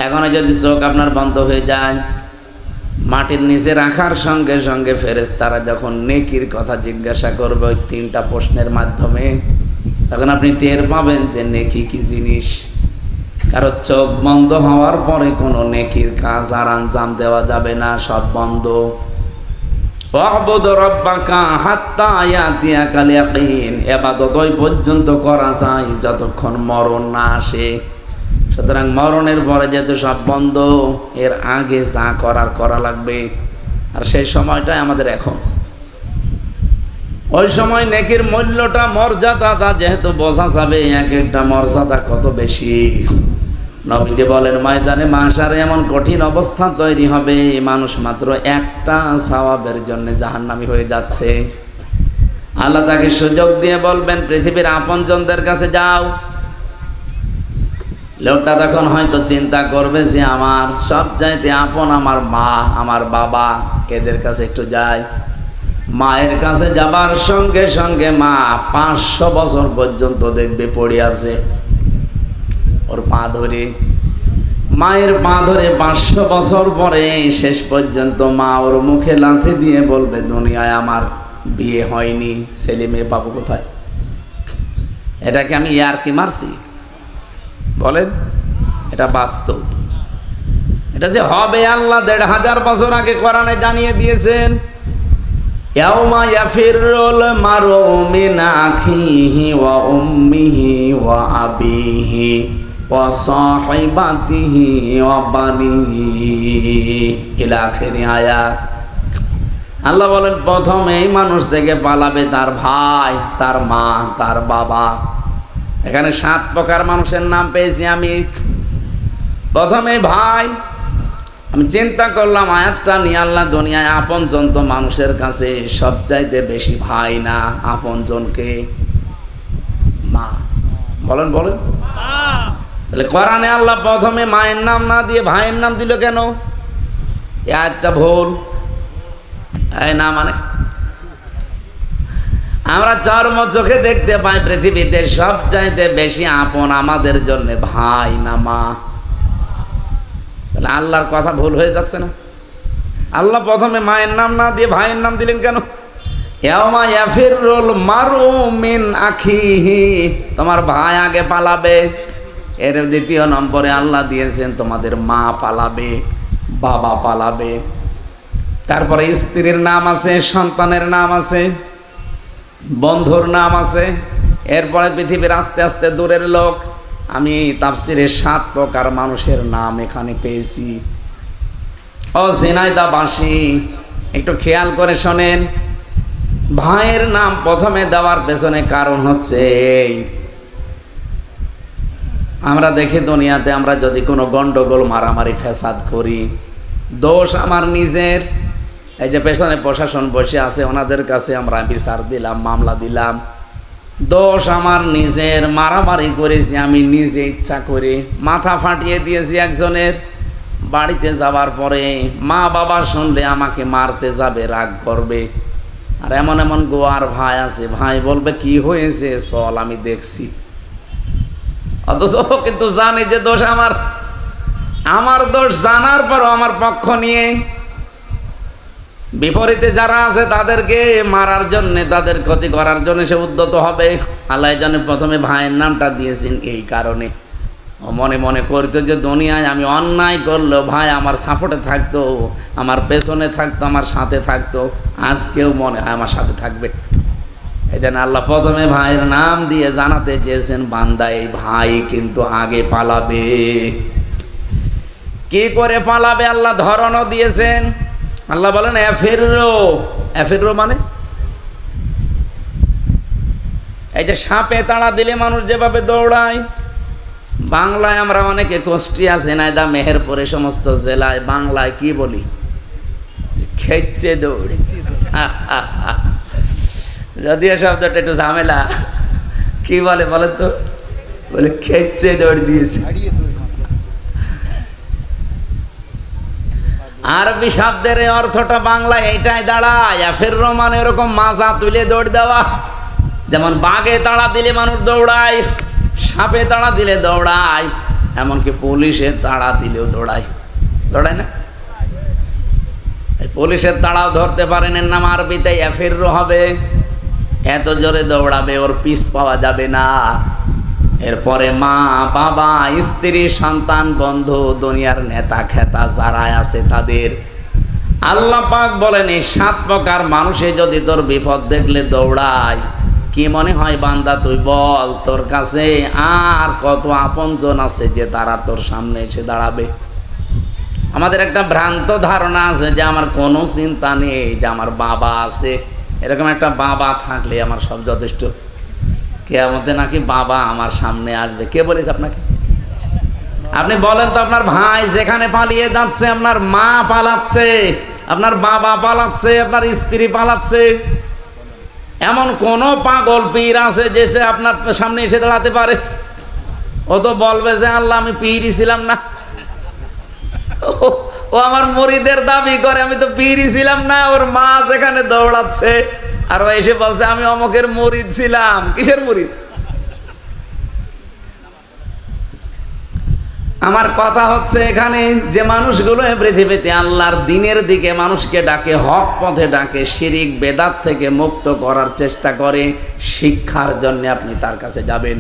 এখনো যদি চোখ আপনার বন্ধ হয়ে যায়, মাটির নিচে রাখার সঙ্গে সঙ্গে ফেরেশতারা যখন নেকির কথা জিজ্ঞাসা করবে ওই 3টা প্রশ্নের মাধ্যমে, তখন আপনি টের পাবেন যে নেকি কি জিনিস। কারণ চোখ বন্ধ হওয়ার পরে কোনো নেকির কাজ আর আঞ্জাম দেওয়া যাবে না, সব বন্ধ। ওয়াবুদ রাব্বাকা হাত্তা ইয়াতিয়াকাল ইয়াকিন, ইবাদত ওই পর্যন্ত করা যায় যতক্ষণ মরণ না আসে। সুতরাং মরণের পরে যেহেতু সব বন্ধ, এর আগে যা করার করা লাগবে। আর সেই সময়টাই আমাদের এখন। ওই সময় নেকির মূল্যটা, মর্যাদাটা যেহেতু বোঝা যাবে, এক একটা মর্যাদা কত বেশি। নবীজি বলেন, ময়দানে মাশারে এমন কঠিন অবস্থা তৈরি হবে, মানুষ মাত্র একটা সওয়াবের জন্য জাহান্নামী হয়ে যাচ্ছে। আল্লাহ তাকে সুযোগ দিয়ে বলবেন, পৃথিবীর আপনজনদের কাছে যাও। লোকটা তখন হয়তো চিন্তা করবে যে আমার সবচাইতে আপন আমার মা, আমার বাবা, এদের কাছে একটু যাই। মায়ের কাছে যাবার সঙ্গে সঙ্গে মা 500 বছর পর্যন্ত দেখবে পড়ে আছে ওর পা ধরে। মায়ের পা ধরে 500 বছর পরে শেষ পর্যন্ত মা ওর মুখে লাথি দিয়ে বলবে, দুনিয়ায় আমার বিয়ে হয়নি, ছেলে মেয়ে পাবো কোথায়? এটাকে আমি ইয়ার্কি মারছি? বলেন, এটা বাস্তব। এটা যে হবে আল্লাহ 1500 বছর আগে কোরআনে জানিয়ে দিয়েছেন। ইয়াউমা ইয়াফিরুল মারউ মিন আখিহি ওয়া উম্মিহি ওয়া আবিহি ওয়া সাহিবাতিহি ওয়া বানিহি ইলা আখিরি আয়াত। আল্লাহ বলেন, প্রথমেই মানুষ থেকে পালাবে তার ভাই, তার মা, তার বাবা। এখানে 7 প্রকার মানুষের নাম পেয়েছি আমি। প্রথমে ভাই। আমি চিন্তা করলাম আয়াতটা নিয়ে, আল্লাহ দুনিয়ায় আপনজন তো মানুষের কাছে সবচাইতে বেশি ভাই না, আপনজনকে মা। বলেন বলেন। তাহলে কোরআনে আল্লাহ প্রথমে মায়ের নাম না দিয়ে ভাইয়ের নাম দিল কেন? এই আয়াতটা ভুল। এই না মানে আমরা চর্ম চোখে দেখতে পাই পৃথিবীতে সবচাইতে বেশি আপন আমাদের জন্য ভাই না মা? তাহলে আল্লাহর কথা ভুল হয়ে যাচ্ছে না? আল্লাহ প্রথমে মায়ের নাম না দিয়ে ভাইয়ের নাম দিলেন কেন? ইয়াউমা ইয়াফিরুল মারউ মিন আখিহি, তোমার ভাই আগে পালাবে। এর দ্বিতীয় নম্বরে আল্লাহ দিয়েছেন তোমাদের মা পালাবে, বাবা পালাবে। তারপরে স্ত্রীর নাম আছে, সন্তানের নাম আছে, বন্ধুর নাম আছে। এরপরে পৃথিবীর আস্তে আস্তে দূরের লোক। আমি তাফসিরে 7 প্রকার মানুষের নাম এখানে পেয়েছি। ও ঝিনাইদহবাসী, একটু খেয়াল করে শোনেন। ভাইয়ের নাম প্রথমে দেওয়ার পেছনে কারণ হচ্ছে এই, আমরা দেখি দুনিয়াতে আমরা যদি কোনো গন্ডগোল, মারামারি, ফ্যাসাদ করি, দোষ আমার নিজের। এই যে পেছনে প্রশাসন বসে আছে, ওনাদের কাছে আমরা বিচার দিলাম, মামলা দিলাম, দোষ আমার নিজের। মারামারি করেছি আমি নিজে ইচ্ছা করে, মাথা ফাটিয়ে দিয়েছি একজনের। বাড়িতে যাবার পরে মা বাবা শুনলে আমাকে মারতে যাবে, রাগ করবে। আর এমন এমন গোয়ার ভাই আছে, ভাই বলবে কি হয়েছে চল আমি দেখছি, অথচ কিন্তু জানি যে দোষ আমার। আমার দোষ জানার পরও আমার পক্ষ নিয়ে বিপরীতে যারা আছে তাদেরকে মারার জন্য, তাদের ক্ষতি করার জন্য সে উদ্যত হবে। আল্লাহ জানে প্রথমে ভাইয়ের নামটা দিয়েছেন এই কারণে। মনে মনে করতো যে দুনিয়ায় আমি অন্যায় করলেও ভাই আমার সাপোর্টে থাকতো, আমার পেছনে থাকতো, আমার সাথে থাকতো, আজকেও মনে হয় আমার সাথে থাকবে। এই জন্য আল্লাহ প্রথমে ভাইয়ের নাম দিয়ে জানাতে চেয়েছেন, বান্দা এই ভাই কিন্তু আগে পালাবে। কি করে পালাবে আল্লাহ ধরনও দিয়েছেন। আল্লাহ বলেন এফিরো। এফিরো মানে এই যে সাপে তাড়া দিলে মানুষ যেভাবে দৌড়ায়, বাংলায় আমরা অনেকে কুষ্টিয়া, ঝিনাইদহ, মেহেরপুরে সমস্ত জেলায় বাংলায় কি বলি? খেচ্ছে দৌড়ে। যদিও শব্দটা একটু ঝামেলা, কি বলে বলেন তো? বলে খেচ্ছে দৌড় দিয়েছে। আরবি শব্দের অর্থটা বাংলায় এইটাই দাঁড়ায়। এফিরো মানে এরকম মাজা তুলে দৌড় দেওয়া। যেমন বাঘে তাড়া দিলে মানুষ দৌড়ায়, সাপে তাড়া দিলে দৌড়ায়, এমনকি পুলিশে তাড়া দিলেও দৌড়ায়, দৌড়ায় না? পুলিশের তাড়াও ধরতে পারেন, এর নাম আরবিতে ইয়াফিরু হবে। এত জোরে দৌড়াবে, ওর পিছ পাওয়া যাবে না। এরপরে মা, বাবা, স্ত্রী, সন্তান, বন্ধু, দুনিয়ার নেতা খেতা যারা আছে তাদের আল্লাহ পাক বলেন এই 7 প্রকার মানুষে যদি তোর বিপদ দেখলে দৌড়ায়, কি মনে হয় বান্দা তুই বল তোর কাছে আর কত আপনজন আছে যে তারা তোর সামনে এসে দাঁড়াবে? আমাদের একটা ভ্রান্ত ধারণা আছে যে আমার কোনো চিন্তা নেই, যে আমার বাবা আছে, এরকম একটা বাবা থাকলে আমার সব যথেষ্ট। কিয়ামতে নাকি বাবা আমার সামনে আসবে। কে বলেছে আপনাকে? আপনি বলেন তো, আপনার ভাই যেখানে পালিয়ে যাচ্ছে, আপনার মা পালাচ্ছে, আপনার বাবা পালাচ্ছে, আপনার স্ত্রী পালাচ্ছে, এমন কোন পাগল পীর আছে যে আপনার সামনে এসে দাঁড়াতে পারে? ও তো বলবে যে আল্লাহ আমি পীরই ছিলাম না। ও আমার মুরিদের দাবি করে, আমি তো পীরই ছিলাম না। ওর মা যেখানে দৌড়াচ্ছে আর ও এসে বলছে আমি অমুকের মুরিদ ছিলাম। কিসের মুরিদ? আমার কথা হচ্ছে এখানে যে মানুষগুলো পৃথিবীতে আল্লাহর দ্বীনের দিকে মানুষকে ডাকে, হক পথে ডাকে, শিরিক বেদাত থেকে মুক্ত করার চেষ্টা করে, শিক্ষার জন্য আপনি তার কাছে যাবেন।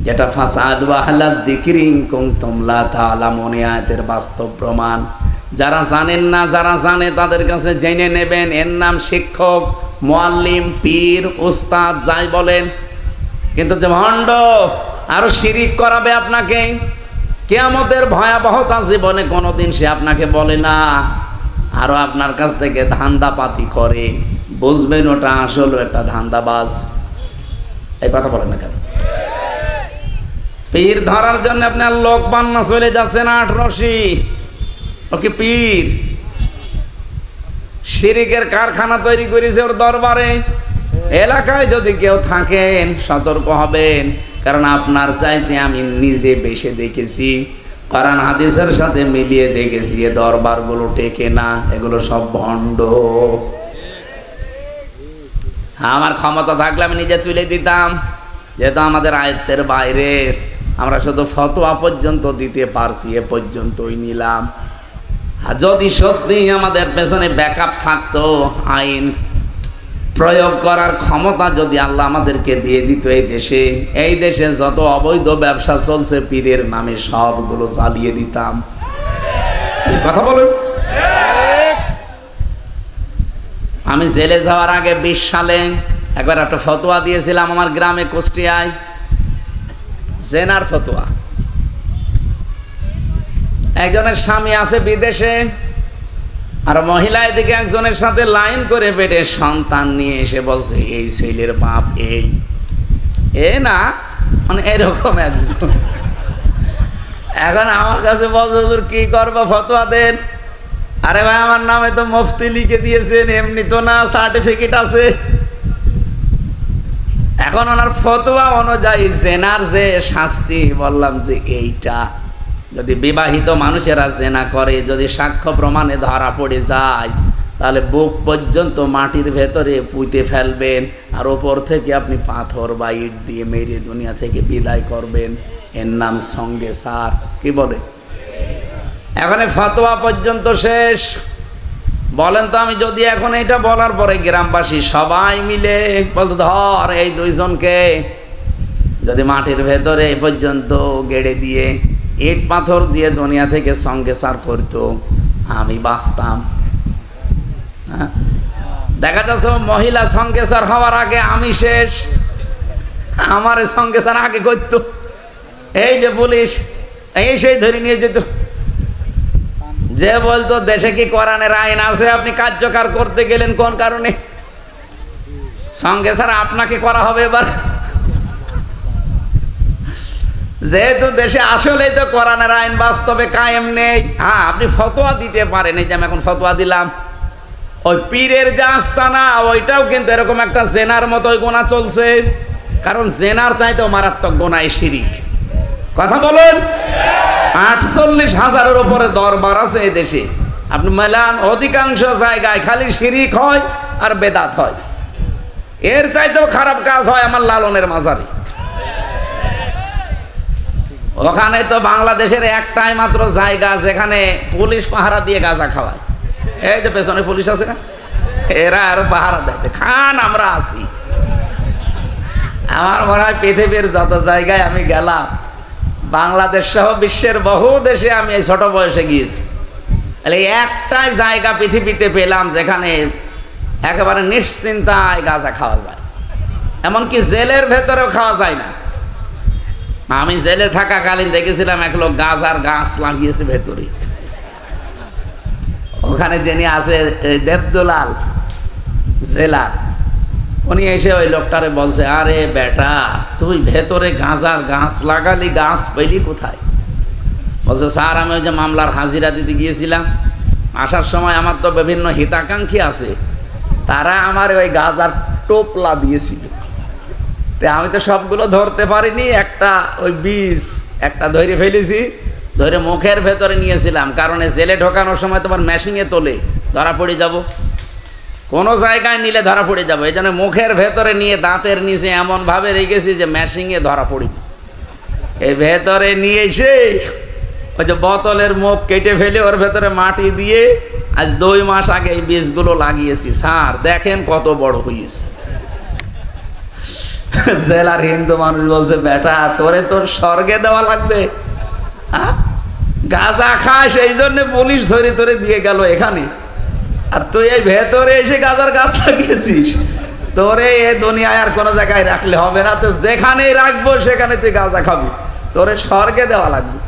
যেটা ফাসাদু আহলা যিকরি ইন কুনতুম লা তা'লামুন, আয়াতের বাস্তব প্রমাণ। যারা জানেন না, যারা জানে তাদের কাছে জেনে নেবেন। এর নাম শিক্ষক, মুআল্লিম, পীর, উস্তাদ, যাই বলেন। কিন্তু যে ভণ্ড আরো শিরিক করাবে আপনাকে, কিয়ামতের ভয়াবহতা জীবনে কোনোদিন সে আপনাকে বলে না, আরো আপনার কাছ থেকে ধান্দাপাতি করে, বুঝবেন ওটা আসলে একটা ধান্দাবাজ। এই কথা বলেন না কেন? পীর ধরার জন্য আপনার লোক বান্না চলে যাচ্ছেন 8 রশি, ওকে পীর। শিরিকের কারখানা তৈরি করেছে ওর দরবারে। এলাকায় যদি কেউ থাকেন সতর্ক হবেন, কারণ আপনার চাইতে আমি নিজে বেশি দেখেছি, কোরআন হাদিসের সাথে মিলিয়ে দেখেছি। এ দরবারগুলো টেকে না, এগুলো সব ভণ্ড। আমার ক্ষমতা থাকলে আমি নিজে তুলে দিতাম, যেহেতু আমাদের আয়ত্তের বাইরে, আমরা শুধু ফতোয়া পর্যন্ত দিতে পারছি, এ পর্যন্তই নিলাম। আর যদি সত্যি আমাদের পেছনে ব্যাকআপ থাকতো, আইন প্রয়োগ করার ক্ষমতা যদি আল্লাহ আমাদেরকে দিয়ে দিত এই দেশে যত অবৈধ ব্যবসা চলছে পীরের নামে সবগুলো চালিয়ে দিতাম। কথা বলুন। আমি জেলে যাওয়ার আগে 20 সালে একবার একটা ফতোয়া দিয়েছিলাম আমার গ্রামে কুষ্টিয়ায়, জেনার ফতোয়া। একজনের স্বামী আছে বিদেশে, আর মহিলা এদিকে একজনের সাথে লাইন করে পেটে সন্তান নিয়ে এসে বলছে এই ছেলের বাপ এই না, মানে এরকম একজন। এখন আমার কাছে বলছে হুজুর কি করবো, ফতোয়া দেন। আরে ভাই আমার নামে তো মুফতি লিখে দিয়েছেন, এমনি তো না, সার্টিফিকেট আছে। এখন ওনার ফতোয়া অনুযায়ী জেনার যে শাস্তি, বললাম যে এইটা যদি বিবাহিত মানুষেরা জেনা করে, যদি সাক্ষ্য প্রমাণে ধরা পড়ে যায়, তাহলে বুক পর্যন্ত মাটির ভেতরে পুঁতে ফেলবেন, আর ওপর থেকে আপনি পাথর বা ইট দিয়ে মেরে দুনিয়া থেকে বিদায় করবেন। এর নাম সঙ্গে সার। কি বলে? এখন ফতোয়া পর্যন্ত শেষ। বলেন তো, আমি যদি এখন এটা বলার পরে গ্রামবাসী সবাই মিলে বলতো ধর এই 2 জনকে যদি মাটির ভেতরে এ পর্যন্ত গেড়ে দিয়ে ইট পাথর দিয়ে দুনিয়া থেকে সঙ্গে সার করতো, আমি বাঁচতাম। দেখা যাচ্ছে মহিলা সঙ্গে সার হওয়ার আগে আমি শেষ, আমার সঙ্গে সার আগে করতো। এই যে পুলিশ এই সেই ধরে নিয়ে যেত, যে বলতো দেশে কি কোরআনের আইন আছে, আপনি কার্যকর করতে গেলেন কোন কারণে? সঙ্গে স্যার আপনাকে করা হবে এবার, যেহেতু দেশে আসলেই তো কোরআনের আইন বাস্তবে কায়েম নেই। হ্যাঁ, আপনি ফতোয়া দিতে পারেন, এই যে আমি এখন ফতোয়া দিলাম, ওই পীরের যে আস্তানা ওইটাও কিন্তু এরকম একটা জেনার মতোই গোনা চলছে, কারণ জেনার চাইতেও মারাত্মক গোনায় শিরিক। কথা বলেন। 48,000-এর উপরে দরবার আছে এই দেশে, আপনি মেলান অধিকাংশ জায়গায় খালি শিরিক হয় আর বেদাত হয়। এর চাইতেও খারাপ কাজ হয় আমার লালনের মাজারে। ওখানে তো বাংলাদেশের একটাই মাত্র জায়গা যেখানে পুলিশ পাহারা দিয়ে গাঁজা খাওয়ায়। এই যে পেছনে পুলিশ আছে না, এরা আরো পাহারা দেয়, খান আমরা আসি। আমার মনে হয় পৃথিবীর যত জায়গায় আমি গেলাম, বাংলাদেশ সহ বিশ্বের বহু দেশে আমি এই ছোট বয়সে গিয়েছি, তাহলে একটাই জায়গা পৃথিবীতে পেলাম যেখানে একেবারে নিশ্চিন্তায় গাঁজা খাওয়া যায়, এমনকি জেলের ভেতরেও খাওয়া যায় না। আমি জেলে থাকাকালীন দেখেছিলাম এক লোক গাঁজার গাছ লাগিয়েছে ভেতরে। ওখানে যিনি আছে দেবদুলাল জেলার, উনি এসে ওই লোকটারে বলছে, আরে বেটা তুই ভেতরে গাঁজার গাছ লাগালি, গাছ পেলি কোথায়? বলছে, স্যার আমি ওই যে মামলার হাজিরা দিতে গিয়েছিলাম, আসার সময় আমার তো বিভিন্ন হিতাকাঙ্ক্ষী আছে, তারা আমার ওই গাঁজার টোপলা দিয়েছিল, আমি তো সবগুলো ধরতে পারিনি, একটা ওই বীজ একটা ধরে ফেলেছি, ধরে মুখের ভেতরে নিয়েছিলাম, কারণ জেলে ঢোকানোর সময় তোমার মেশিনে তোলে, ধরা পড়ে যাব, কোনো জায়গায় নিলে ধরা পড়ে যাবো, এই জন্য মুখের ভেতরে নিয়ে দাঁতের নিচে এমনভাবে রেখেছি যে মেশিনে ধরা পড়িনি। এই ভেতরে নিয়ে এসে ওই যে বোতলের মুখ কেটে ফেলে ওর ভেতরে মাটি দিয়ে আজ 2 মাস আগে এই বীজগুলো লাগিয়েছি, স্যার দেখেন কত বড় হয়েছে। জেলার হিন্দু মানুষ বলছে, বেটা তোরে তোর স্বর্গে দেওয়া লাগবে, গাঁজা খাস এই জন্য পুলিশ ধরে ধরে দিয়ে গেল এখানে, আর তুই এই ভেতরে এসে গাঁজার গাছ লাগিয়েছিস, তোরে এ দুনিয়ায় আর কোনো জায়গায় রাখলে হবে না, তো যেখানেই রাখবো সেখানে তুই গাঁজা খাবি, তোরে স্বর্গে দেওয়া লাগবে।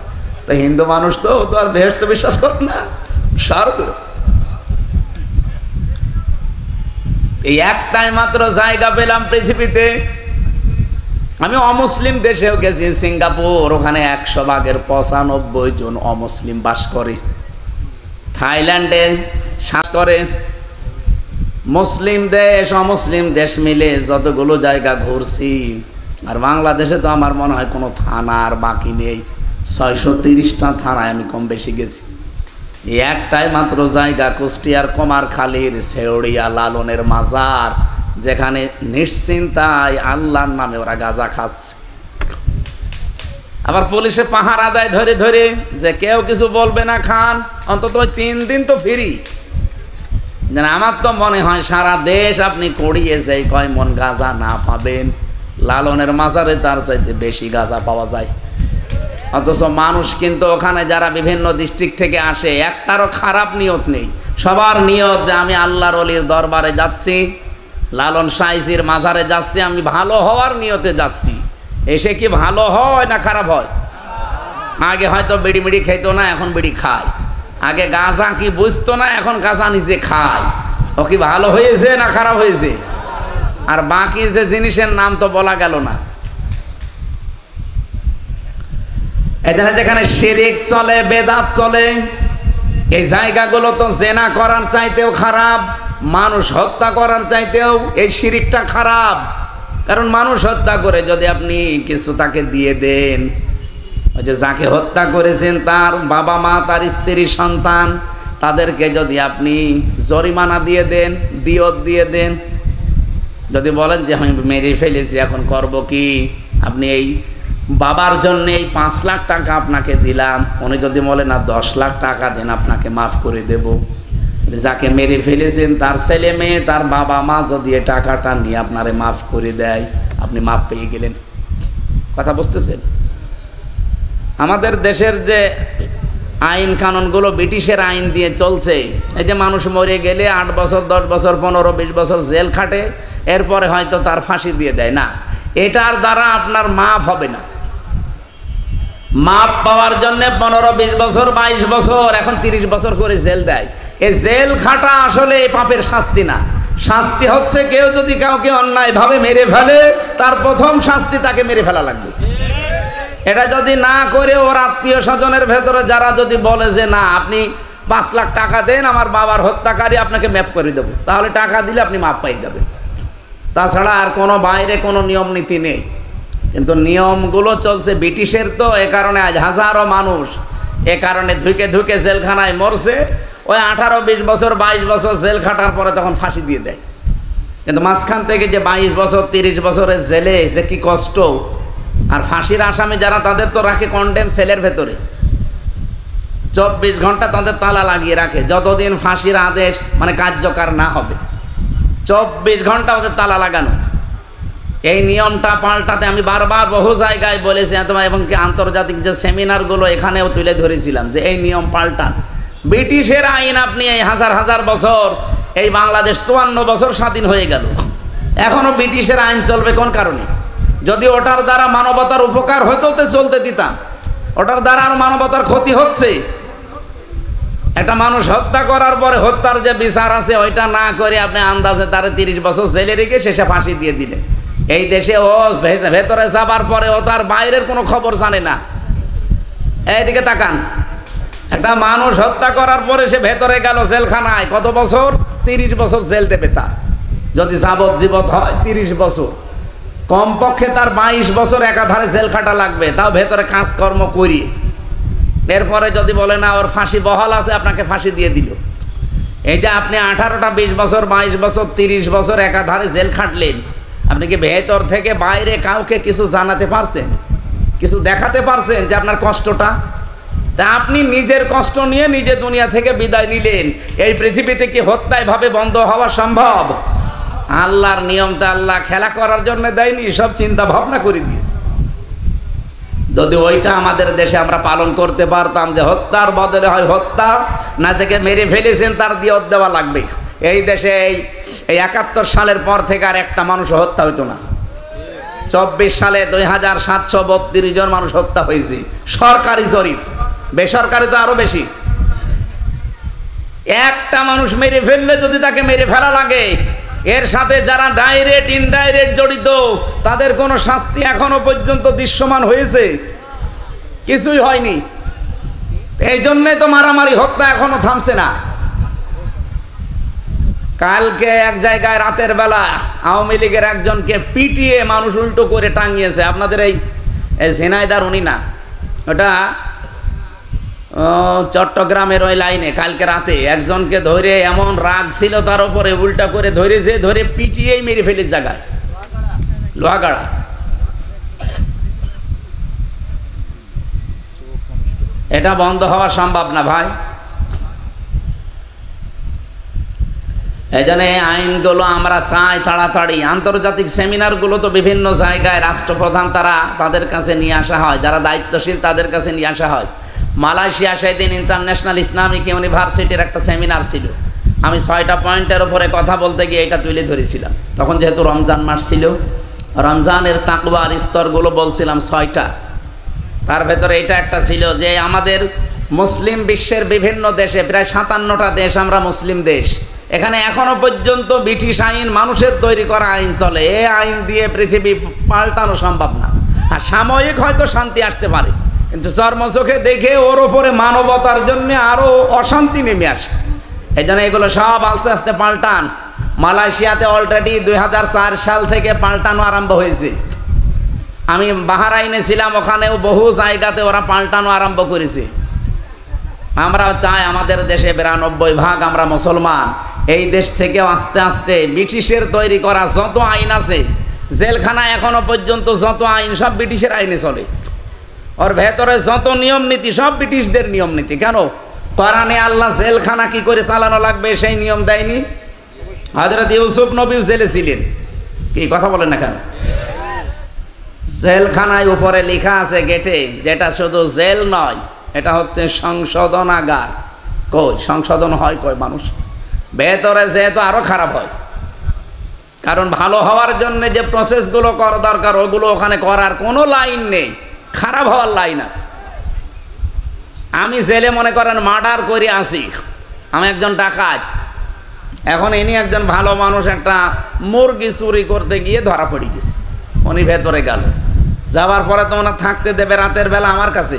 তো হিন্দু মানুষ তো আর বেহেশত বিশ্বাস কর না, স্বর্গ। এই একটাই মাত্র জায়গা পেলাম পৃথিবীতে। আমি অমুসলিম দেশেও গেছি, সিঙ্গাপুর, ওখানে 100 ভাগের 95 জন অমুসলিম বাস করে। থাইল্যান্ডে শ্বাস করে, মুসলিম দেশ অমুসলিম দেশ মিলে যতগুলো জায়গা ঘুরছি, আর বাংলাদেশে তো আমার মনে হয় কোনো থানা আর বাকি নেই, 630টা থানায় আমি কম বেশি গেছি। এই একটাই মাত্র জায়গা কুষ্টিয়ার কুমারখালীর শেওড়িয়া লালনের মাজার, যেখানে নিশ্চিন্তায় আল্লাহর নামে ওরা গাঁজা খাচ্ছে। আবার পুলিশে পাহারা দেয় ধরে ধরে যে কেউ কিছু বলবে না, খান, অন্তত 3 দিন তো ফ্রি। আমার তো মনে হয় সারা দেশ আপনি করিয়ে যাই কয় মন গাঁজা না পাবেন, লালনের মাজারে তার চাইতে বেশি গাঁজা পাওয়া যায়। অথচ মানুষ কিন্তু ওখানে যারা বিভিন্ন ডিস্ট্রিক্ট থেকে আসে, একটারও খারাপ নিয়ত নেই, সবার নিয়ত যে আমি আল্লাহর ওলির দরবারে যাচ্ছি, লালন সাইজির মাজারে যাচ্ছি, আমি ভালো হওয়ার নিয়তে যাচ্ছি। এসে কি ভালো হয় না খারাপ হয়? আগে হয়তো বিড়ি মিড়ি খেতো না, এখন বিড়ি খায়। আগে গাঁজা কি বুঝতো না, এখন গাঁজা নিজে খায়। ও কি ভালো হয়েছে না খারাপ হয়েছে? আর বাকি যে জিনিসের নাম তো বলা গেল না। এখানে যেখানে শিরিক চলে, বেদাত চলে, এই জায়গাগুলো তো জেনা করার চাইতেও খারাপ, মানুষ হত্যা করার চাইতেও এই শিরিকটা খারাপ। কারণ মানুষ হত্যা করে যদি আপনি কিছু তাকে দিয়ে দেন, ওই যে যাকে হত্যা করেছেন তার বাবা মা, তার স্ত্রী, সন্তান, তাদেরকে যদি আপনি জরিমানা দিয়ে দেন, দিয়ত দিয়ে দেন, যদি বলেন যে আমি মেরে ফেলেছি এখন করব কি, আপনি এই বাবার জন্য এই 5 লাখ টাকা আপনাকে দিলাম, উনি যদি বলে না 10 লাখ টাকা দেন আপনাকে মাফ করে দেব, যাকে মেরে ফেলেছেন তার ছেলে মেয়ে, তার বাবা মা যদি এই টাকাটা নিয়ে আপনারে মাফ করে দেয়, আপনি মাফ পেয়ে গেলেন। কথা বুঝতেছেন? আমাদের দেশের যে আইন কানুনগুলো ব্রিটিশের আইন দিয়ে চলছে, এই যে মানুষ মরে গেলে 8 বছর, 10 বছর, 15, 20 বছর জেল খাটে, এরপরে হয়তো তার ফাঁসি দিয়ে দেয় না, এটার দ্বারা আপনার মাফ হবে না। মাপ পাওয়ার জন্য 15, 20 বছর, 22 বছর, এখন 30 বছর করে জেল দেয়। এই জেল খাটা আসলে এই পাপের শাস্তি না। শাস্তি হচ্ছে কেউ যদি কাউকে অন্যায়ভাবে মেরে ফেলে, তার প্রথম শাস্তি তাকে মেরে ফেলা লাগবে। এটা যদি না করে ওর আত্মীয় স্বজনের ভেতরে যারা যদি বলে যে না আপনি 5 লাখ টাকা দেন, আমার বাবার হত্যাকারী আপনাকে মাফ করে দেবো, তাহলে টাকা দিলে আপনি মাপ পাই যাবেন। তাছাড়া আর কোনো বাইরে কোনো নিয়ম নীতি নেই। কিন্তু নিয়মগুলো চলছে ব্রিটিশের, তো এ কারণে আজ হাজারো মানুষ এ কারণে ধুকে ধুকে জেলখানায় মরছে। ওই 18, 20 বছর, 22 বছর জেল খাটার পরে তখন ফাঁসি দিয়ে দেয়। কিন্তু মাঝখান থেকে যে 22 বছর, 30 বছরের জেলে যে কি কষ্ট, আর ফাঁসির আসামি যারা তাদের তো রাখে কন্ডেম সেলের ভেতরে, 24 ঘন্টা তাদের তালা লাগিয়ে রাখে, যতদিন ফাঁসির আদেশ মানে কার্যকর না হবে 24 ঘন্টা ওদের তালা লাগানো। এই নিয়মটা পাল্টাতে আমি বারবার বহু জায়গায় বলেছি এবং কি আন্তর্জাতিক যে সেমিনারগুলো এখানেও তুলে ধরেছিলাম যে এই নিয়ম পাল্টান। ব্রিটিশের আইন আপনি এই হাজার হাজার বছর, এই বাংলাদেশ 54 বছর স্বাধীন হয়ে গেল, এখনো ব্রিটিশের আইন চলবে কোন কারণে? যদি ওটার দ্বারা মানবতার উপকার হতো তো চলতে দিতাম, ওটার দ্বারা আর মানবতার ক্ষতি হচ্ছে। একটা মানুষ হত্যা করার পরে হত্যার যে বিচার আছে ওইটা না করে আপনি আন্দাজে তারে 30 বছর জেলে রেখে শেষে ফাঁসি দিয়ে দিলে। এই দেশে ও ভেতরে যাবার পরে ও তার বাইরের কোনো খবর জানে না। এইদিকে তাকান, একটা মানুষ হত্যা করার পরে সে ভেতরে গেল জেলখানায়, কত বছর? 30 বছর জেল দেবে তার, যদি যাবজ্জীবন হয় 30 বছর, কমপক্ষে তার 22 বছর একাধারে জেল খাটা লাগবে, তাও ভেতরে কাজকর্ম করিয়ে। এরপরে যদি বলে না ওর ফাঁসি বহাল আছে, আপনাকে ফাঁসি দিয়ে দিল। এই যে আপনি 18টা 20 বছর 22 বছর 30 বছর একাধারে জেল খাটলেন, আপনি কি ভেতর থেকে বাইরে কাউকে কিছু জানাতে পারছেন, কিছু দেখাতে পারছেন যে আপনার কষ্টটা? তা আপনি নিজের কষ্ট নিয়ে নিজে দুনিয়া থেকে বিদায় নিলেন। এই পৃথিবীতে কি হত্যা এভাবে বন্ধ হওয়া সম্ভব? আল্লাহর নিয়মটা আল্লাহ খেলা করার জন্য দেয়নি, সব চিন্তা ভাবনা করে দিয়েছে। যদি ওইটা আমাদের দেশে আমরা পালন করতে পারতাম যে হত্যার বদলে হয় হত্যা, না থেকে মেরে ফেলেছেন তার দিয়ে দেওয়া লাগবে, এই দেশে এই 71 সালের পর থেকে আর একটা মানুষ হত্যা হইতো না। 24 সালে 2732 জন মানুষ হত্যা হয়েছে, সরকারি জরিপ, বেসরকারি তো আরো বেশি। একটা মানুষ মেরে ফেললে যদি তাকে মেরে ফেলা লাগে, এর সাথে যারা ডাইরেক্ট ইনডাইরেক্ট জড়িত তাদের কোনো শাস্তি এখনো পর্যন্ত দৃশ্যমান হয়েছে? কিছুই হয়নি। এই জন্যে তো মারামারি হত্যা এখনো থামছে না। কালকে এক জায়গায় রাতের বেলা আওয়ামী লীগের একজনকে পিটিয়ে মানুষ উল্টো করে টাঙিয়েছে। আপনাদের এই ঝিনাইদার উনি না, ওটা চট্টগ্রামের ওই লাইনে কালকে রাতে একজনকে ধরে এমন রাগ ছিল তার উপরে, উল্টা করে ধরেছে, ধরে পিটিয়েই মেরে ফেলে জায়গায় লোহাগাড়া। এটা বন্ধ হওয়া সম্ভব না ভাই। এই জন্য এই আইনগুলো আমরা চাই তাড়াতাড়ি। আন্তর্জাতিক সেমিনারগুলো তো বিভিন্ন জায়গায় রাষ্ট্রপ্রধান তাদের কাছে নিয়ে আসা হয়, যারা দায়িত্বশীল তাদের কাছে নিয়ে আসা হয়। মালয়েশিয়া সেদিন ইন্টারন্যাশনাল ইসলামিক ইউনিভার্সিটির একটা সেমিনার ছিল, আমি 6টা পয়েন্টের উপরে কথা বলতে গিয়ে এটা তুলে ধরেছিলাম। তখন যেহেতু রমজান মাস ছিল, রমজানের তাকওয়ার স্তরগুলো বলছিলাম 6টা, তার ভেতরে এটা একটা ছিল যে আমাদের মুসলিম বিশ্বের বিভিন্ন দেশে, প্রায় 57টা দেশ আমরা মুসলিম দেশ, এখানে এখনো পর্যন্ত ব্রিটিশ আইন, মানুষের তৈরি করা আইন চলে। এই আইন দিয়ে পৃথিবী পাল্টানো সম্ভব না। আর সাময়িক হয়তো শান্তি আসতে পারে, কিন্তু চর্মচোখে দেখে ওর ওপরে মানবতার জন্য আরো অশান্তি নেমে আসে। এই জন্য এগুলো সব আস্তে আস্তে পাল্টান। মালয়েশিয়াতে অলরেডি 2004 সাল থেকে পাল্টানো আরম্ভ হয়েছে। আমি বাহরাইনে ছিলাম, ওখানেও বহু জায়গাতে ওরা পাল্টানো আরম্ভ করেছে। আমরা চাই আমাদের দেশে 92% আমরা মুসলমান, এই দেশ থেকেও আস্তে আস্তে ব্রিটিশের তৈরি করা যত আইন আছে, জেলখানা এখনো পর্যন্ত যত আইন সব ব্রিটিশের আইনে চলে। ওর ভেতরে যত নিয়ম নীতি সব ব্রিটিশদের নিয়ম নীতি। কেন? কোরআনে আল্লাহ জেলখানা কি করে চালানো লাগবে সেই নিয়ম দেয়নি? হযরত ইউসুফ নবী জেলে ছিলেন, কি কথা বলেন না কেন? জেলখানায় উপরে লেখা আছে গেটে, যেটা শুধু জেল নয়, এটা হচ্ছে সংশোধনাগার। কই সংশোধন হয় কই মানুষ? ভেতরে যেহেতু আরো খারাপ হয়, কারণ ভালো হওয়ার জন্য যে প্রসেসগুলো করা দরকার ওগুলো ওখানে করার কোনো লাইন নেই, খারাপ হওয়ার লাইন আছে। আমি জেলে মনে করেন মার্ডার করে আসি, আমি একজন ডাকাত, এখন ইনি একজন ভালো মানুষ একটা মুরগি চুরি করতে গিয়ে ধরা পড়ে গেছে, উনি ভেতরে গেল, যাওয়ার পরে তো ওনার থাকতে দেবে রাতের বেলা আমার কাছে,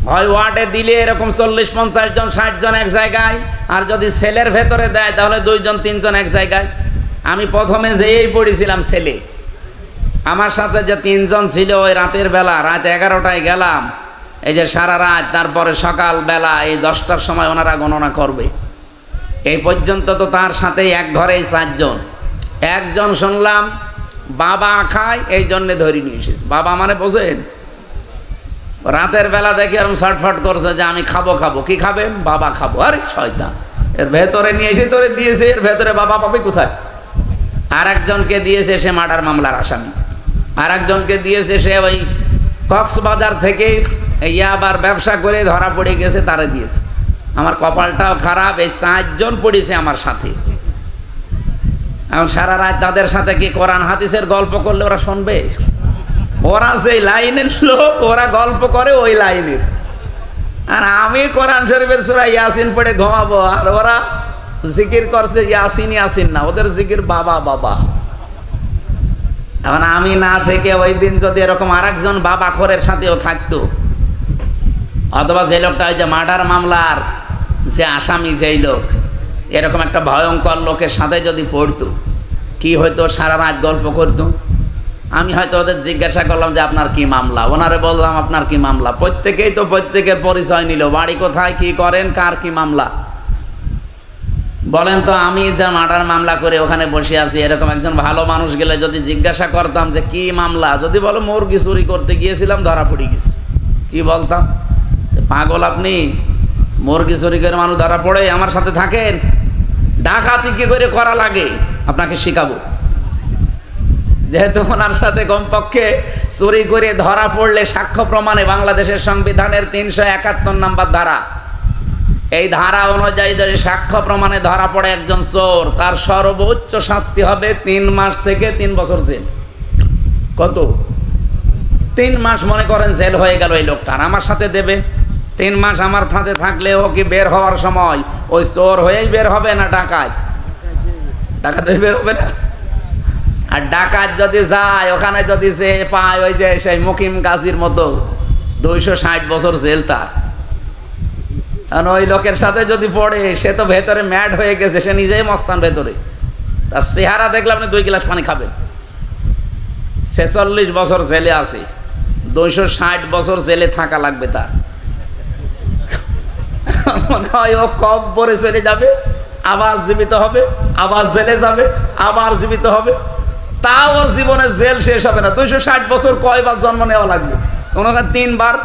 হয় ওয়ার্ডে দিলে এরকম 40-50 জন 60 জন এক জায়গায়, আর যদি সেলের ভেতরে দেয় তাহলে 2 জন 3 জন এক জায়গায়। আমি প্রথমে যেই পড়েছিলাম সেলে, আমার সাথে যে 3 জন ছিল ওই রাতের বেলা, রাত 11টায় গেলাম, এই যে সারা রাত, তারপরে সকাল বেলা এই 10টার সময় ওনারা গণনা করবে। এই পর্যন্ত তো তার সাথে এক ঘরেই 4 জন। একজন শুনলাম বাবা খায় এই জন্যে ধরে নিয়ে এসেছে। বাবা মানে বোঝেন, রাতের বেলা দেখি এরকম ছটফট করছে যে আমি খাবো খাবো। কি খাবেন? বাবা খাবো। আরে শয়তান, এর ভেতরে নিয়ে এসে তোরে দিয়েছে, এর ভেতরে বাবা পাবে কোথায়? আর একজনকে দিয়েছে সে মার্ডার মামলার আসামি, আর একজনকে দিয়েছে সে ওই কক্সবাজার থেকে ইয়াবার ব্যবসা করে ধরা পড়ে গেছে, তারা দিয়েছে। আমার কপালটাও খারাপ, এই 4 জন পড়েছে আমার সাথে। এখন সারা রাত তাদের সাথে কি কোরআন হাদিসের গল্প করলে ওরা শুনবে? ওরা যে লাইনের লোক, ওরা গল্প করে ওই লাইনের, আর আমি কোরআন শরীফের সূরা ইয়াসিন পড়ে ঘুমাবো, আর ওরা জিকির করছে ইয়াসিন ইয়াসিন না, ওদের জিকির বাবা বাবা। এখন আমি না থেকে ওই দিন যদি এরকম আরেকজন বাবা খোরের সাথেও থাকতো, অথবা যে লোকটা ওই যে মার্ডার মামলার যে আসামি, যেই লোক এরকম একটা ভয়ঙ্কর লোকের সাথে যদি পড়তো, কি হয়তো? সারা রাত গল্প করতো। আমি হয়তো ওদের জিজ্ঞাসা করলাম যে আপনার কি মামলা, ওনারে বললাম আপনার কি মামলা। প্রত্যেকেই তো প্রত্যেকের পরিচয় নিল, বাড়ি কোথায়, কি করেন, কার কি মামলা বলেন তো। আমি যা মার্ডার মামলা করে ওখানে বসে আছি, এরকম একজন ভালো মানুষ গেলে যদি জিজ্ঞাসা করতাম যে কি মামলা, যদি বলো মুরগি চুরি করতে গিয়েছিলাম ধরা পড়ে গেছি, কি বলতাম? পাগল আপনি, মুরগি চুরি করে মানুষ ধরা পড়ে আমার সাথে থাকেন? ডাকাতি কি করে করা লাগে আপনাকে শিখাবো। যেহেতু ওনার সাথে কমপক্ষে চুরি করে ধরা পড়লে সাক্ষ্য প্রমাণে বাংলাদেশের সংবিধানের 371 নম্বর ধারা, এই ধারা অনুযায়ী যদি সাক্ষ্য প্রমাণে ধরা পড়ে একজন চোর, তার সর্বোচ্চ শাস্তি হবে 3 মাস থেকে 3 বছর জেল। কত? 3 মাস মনে করেন জেল হয়ে গেল এই লোকটার, আমার সাথে দেবে 3 মাস। আমার সাথে থাকলে ও কি বের হওয়ার সময় ওই চোর হয়েই বের হবে না ডাকাত? ডাকাত হয়ে বের হবে না। আর ডাকাত যদি যায় ওখানে, যদি সে পায় ওই যে সেই মুকিম গাজীর মতো 260 বছর জেল তার। কারণ ওই লোকের সাথে যদি পড়ে, সে তো ভেতরে ম্যাড হয়ে গেছে, সে নিজেই মস্তান ভেতরে। তার চেহারা দেখলে আপনি 2 গ্লাস পানি খাবেন। 46 বছর জেলে আছে, 260 বছর জেলে থাকা লাগবে তার। মনে হয় ও কবরে চলে যাবে, আবার জীবিত হবে, আবার জেলে যাবে, আবার জীবিত হবে, তাও ওর জীবনে জেল শেষ হবে না। 260 বছর কয়বার জন্ম নেওয়া লাগবে? কোনো 3 বার।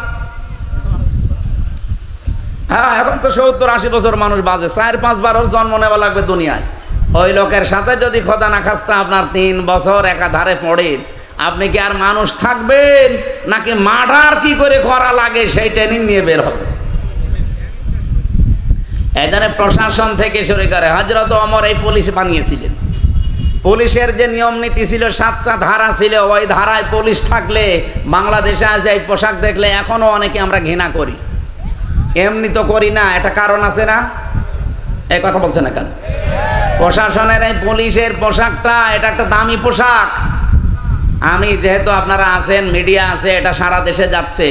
হ্যাঁ, এখন তো 70-80 বছর মানুষ বাজে, 4-5 বার ওর জন্ম নেওয়া লাগবে দুনিয়ায়। ওই লোকের সাথে যদি খোদা না খাস্তা আপনার 3 বছর একাধারে পড়ে, আপনি কি আর মানুষ থাকবেন, নাকি মার্ডার কি করে করা লাগে সেই ট্রেনিং নিয়ে বের হবে? এই জন্য প্রশাসন থেকে শুরু করে হযরত ওমর এই পুলিশ বানিয়েছিলেন। পুলিশের যে নিয়ম নীতি ছিল, 7টা ধারা ছিল, ওই ধারায় পুলিশ থাকলে বাংলাদেশে আজ এই পোশাক দেখলে এখনো অনেকে আমরা ঘৃণা করি। এমনি তো করি না, একটা কারণ আছে না? এই কথা বলছে না কেন? প্রশাসনের এই পুলিশের পোশাকটা, এটা একটা দামি পোশাক। আমি যেহেতু আপনারা আছেন, মিডিয়া আছে, এটা সারা দেশে যাচ্ছে।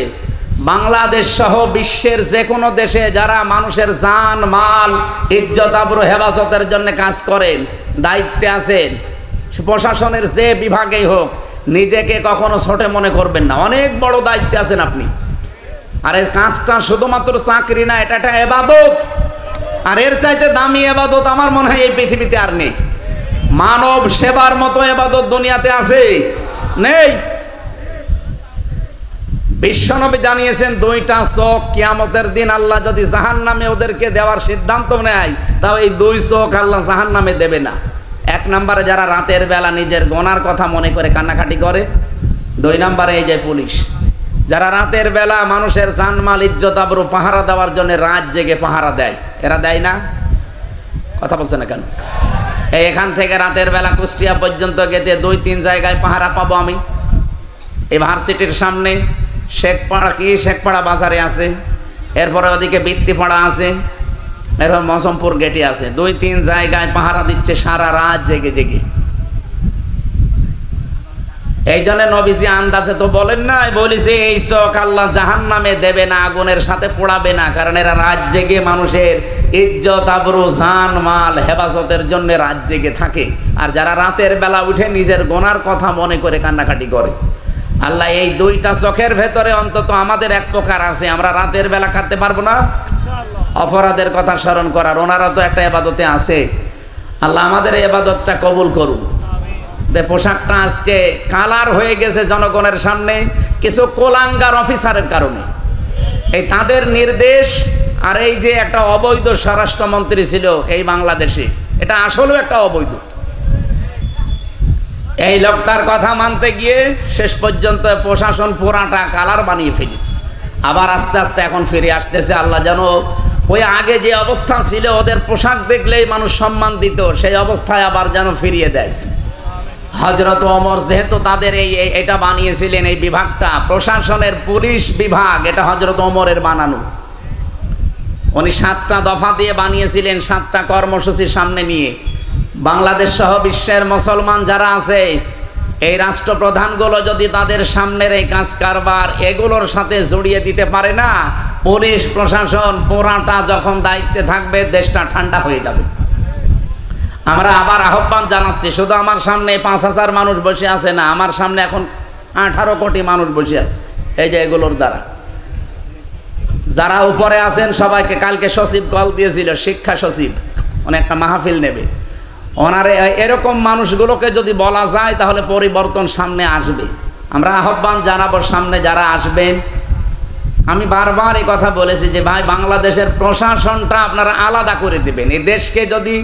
বাংলাদেশ সহ বিশ্বের যে কোনো দেশে যারা মানুষের জান মাল ইজ্জত আবরু হেফাজতের জন্য কাজ করেন, দায়িত্বে আছেন, প্রশাসনের যে বিভাগেই হোক, নিজেকে কখনো ছোট মনে করবেন না, অনেক বড় দায়িত্বে আছেন আপনি। আর এই কাজটা শুধুমাত্র চাকরি না, এটা একটা ইবাদত। আর এর চাইতে দামি ইবাদত আমার মনে হয় এই পৃথিবীতে আর নেই। মানব সেবার মতো ইবাদত দুনিয়াতে আছে? নেই। বিশ্বনবী জানিয়েছেন 2টা চোখ কিয়ামতের দিন আল্লাহ যদি জাহান্নামে ওদেরকে দেওয়ার সিদ্ধান্ত নেয়, তাও এই 2 চোখ আল্লাহ জাহান্নামে দেবে না। 1 নম্বরে যারা রাতের বেলা নিজের গোনার কথা মনে করে কান্নাকাটি করে, 2 নম্বরে এই যে পুলিশ, যারা রাতের বেলা মানুষের জানমাল ইজ্জত আবরু পাহারা দেওয়ার জন্য রাত জেগে পাহারা দেয়। এরা দেয় না? কথা বলছে না কেন? এখান থেকে রাতের বেলা কুষ্টিয়া পর্যন্ত গেতে 2-3 জায়গায় পাহারা পাবো আমি। এই ভার্সিটির সামনে শেখপাড়া, কি শেখপাড়া বাজারে আছে, এরপরে ওদিকে বৃত্তিপাড়া আছে, এরপর মৌসমপুর গেটে আছে। 2-3 জায়গায় পাহারা দিচ্ছে সারা রাত জেগে জেগে। এই জন্য নবীজি আন্দাজে তো বলেন না, বলেছে এই চোখ আল্লাহ জাহান্নামে দেবে না, আগুনের সাথে পোড়াবে না, কারণ এরা রাত জেগে মানুষের ইজ্জত আবরু জান মাল হেফাজতের জন্য রাত জেগে থাকে। আর যারা রাতের বেলা উঠে নিজের গোনার কথা মনে করে কান্নাকাটি করে, আল্লাহ এই 2টা চোখের ভেতরে অন্তত আমাদের এক প্রকার আছে, আমরা রাতের বেলা খাতে পারবো না অপরাধের কথা স্মরণ করার, ওনারা তো একটা ইবাদতে আছে। আল্লাহ আমাদের এই ইবাদতটা কবুল করুন। পোশাকটা আজকে কালার হয়ে গেছে জনগণের সামনে কিছু কোলাঙ্গার অফিসারের কারণে। এই তাদের নির্দেশ, আর এই যে একটা অবৈধ স্বরাষ্ট্রমন্ত্রী ছিল এই বাংলাদেশে, এটা আসলেও একটা অবৈধ। এই লোকটার কথা মানতে গিয়ে শেষ পর্যন্ত প্রশাসন পুরাটা কালার বানিয়ে ফেলেছে। আবার আস্তে আস্তে এখন ফিরে আসতেছে। আল্লাহ জানো ওই আগে যে অবস্থা ছিল, ওদের পোশাক দেখলেই মানুষ সম্মান দিত, সেই অবস্থায় আবার যেন ফিরিয়ে দেয়। হযরত ওমর যেহেতু তাদের এটা বানিয়েছিলেন, এই বিভাগটা প্রশাসনের পুলিশ বিভাগ, এটা হযরত ওমরের বানানো। উনি 7টা দফা দিয়ে বানিয়েছিলেন, 7টা কর্মসূচির সামনে নিয়ে। বাংলাদেশ সহ বিশ্বের মুসলমান যারা আছে, এই রাষ্ট্রপ্রধানগুলো যদি তাদের সামনের এই কাজ কারবার এগুলোর সাথে জড়িয়ে দিতে পারে না, পুলিশ প্রশাসন পুরাটা যখন দায়িত্বে থাকবে, দেশটা ঠান্ডা হয়ে যাবে। আমরা আবার আহ্বান জানাচ্ছি, শুধু আমার সামনে 5,000 মানুষ বসে আছে না, আমার সামনে এখন 18 কোটি মানুষ বসে আছে। এই যে এগুলোর দ্বারা যারা উপরে আছেন সবাইকে কালকে সচিব কল দিয়েছিল, শিক্ষা সচিব, অনেকটা মাহফিল নেবে। ওনারে এরকম মানুষগুলোকে যদি বলা যায় তাহলে পরিবর্তন সামনে আসবে। আমরা আহ্বান জানাবো সামনে যারা আসবেন। আমি বারবার এই কথা বলেছি যে ভাই, বাংলাদেশের প্রশাসনটা আপনারা আলাদা করে দেবেন। এই দেশকে যদি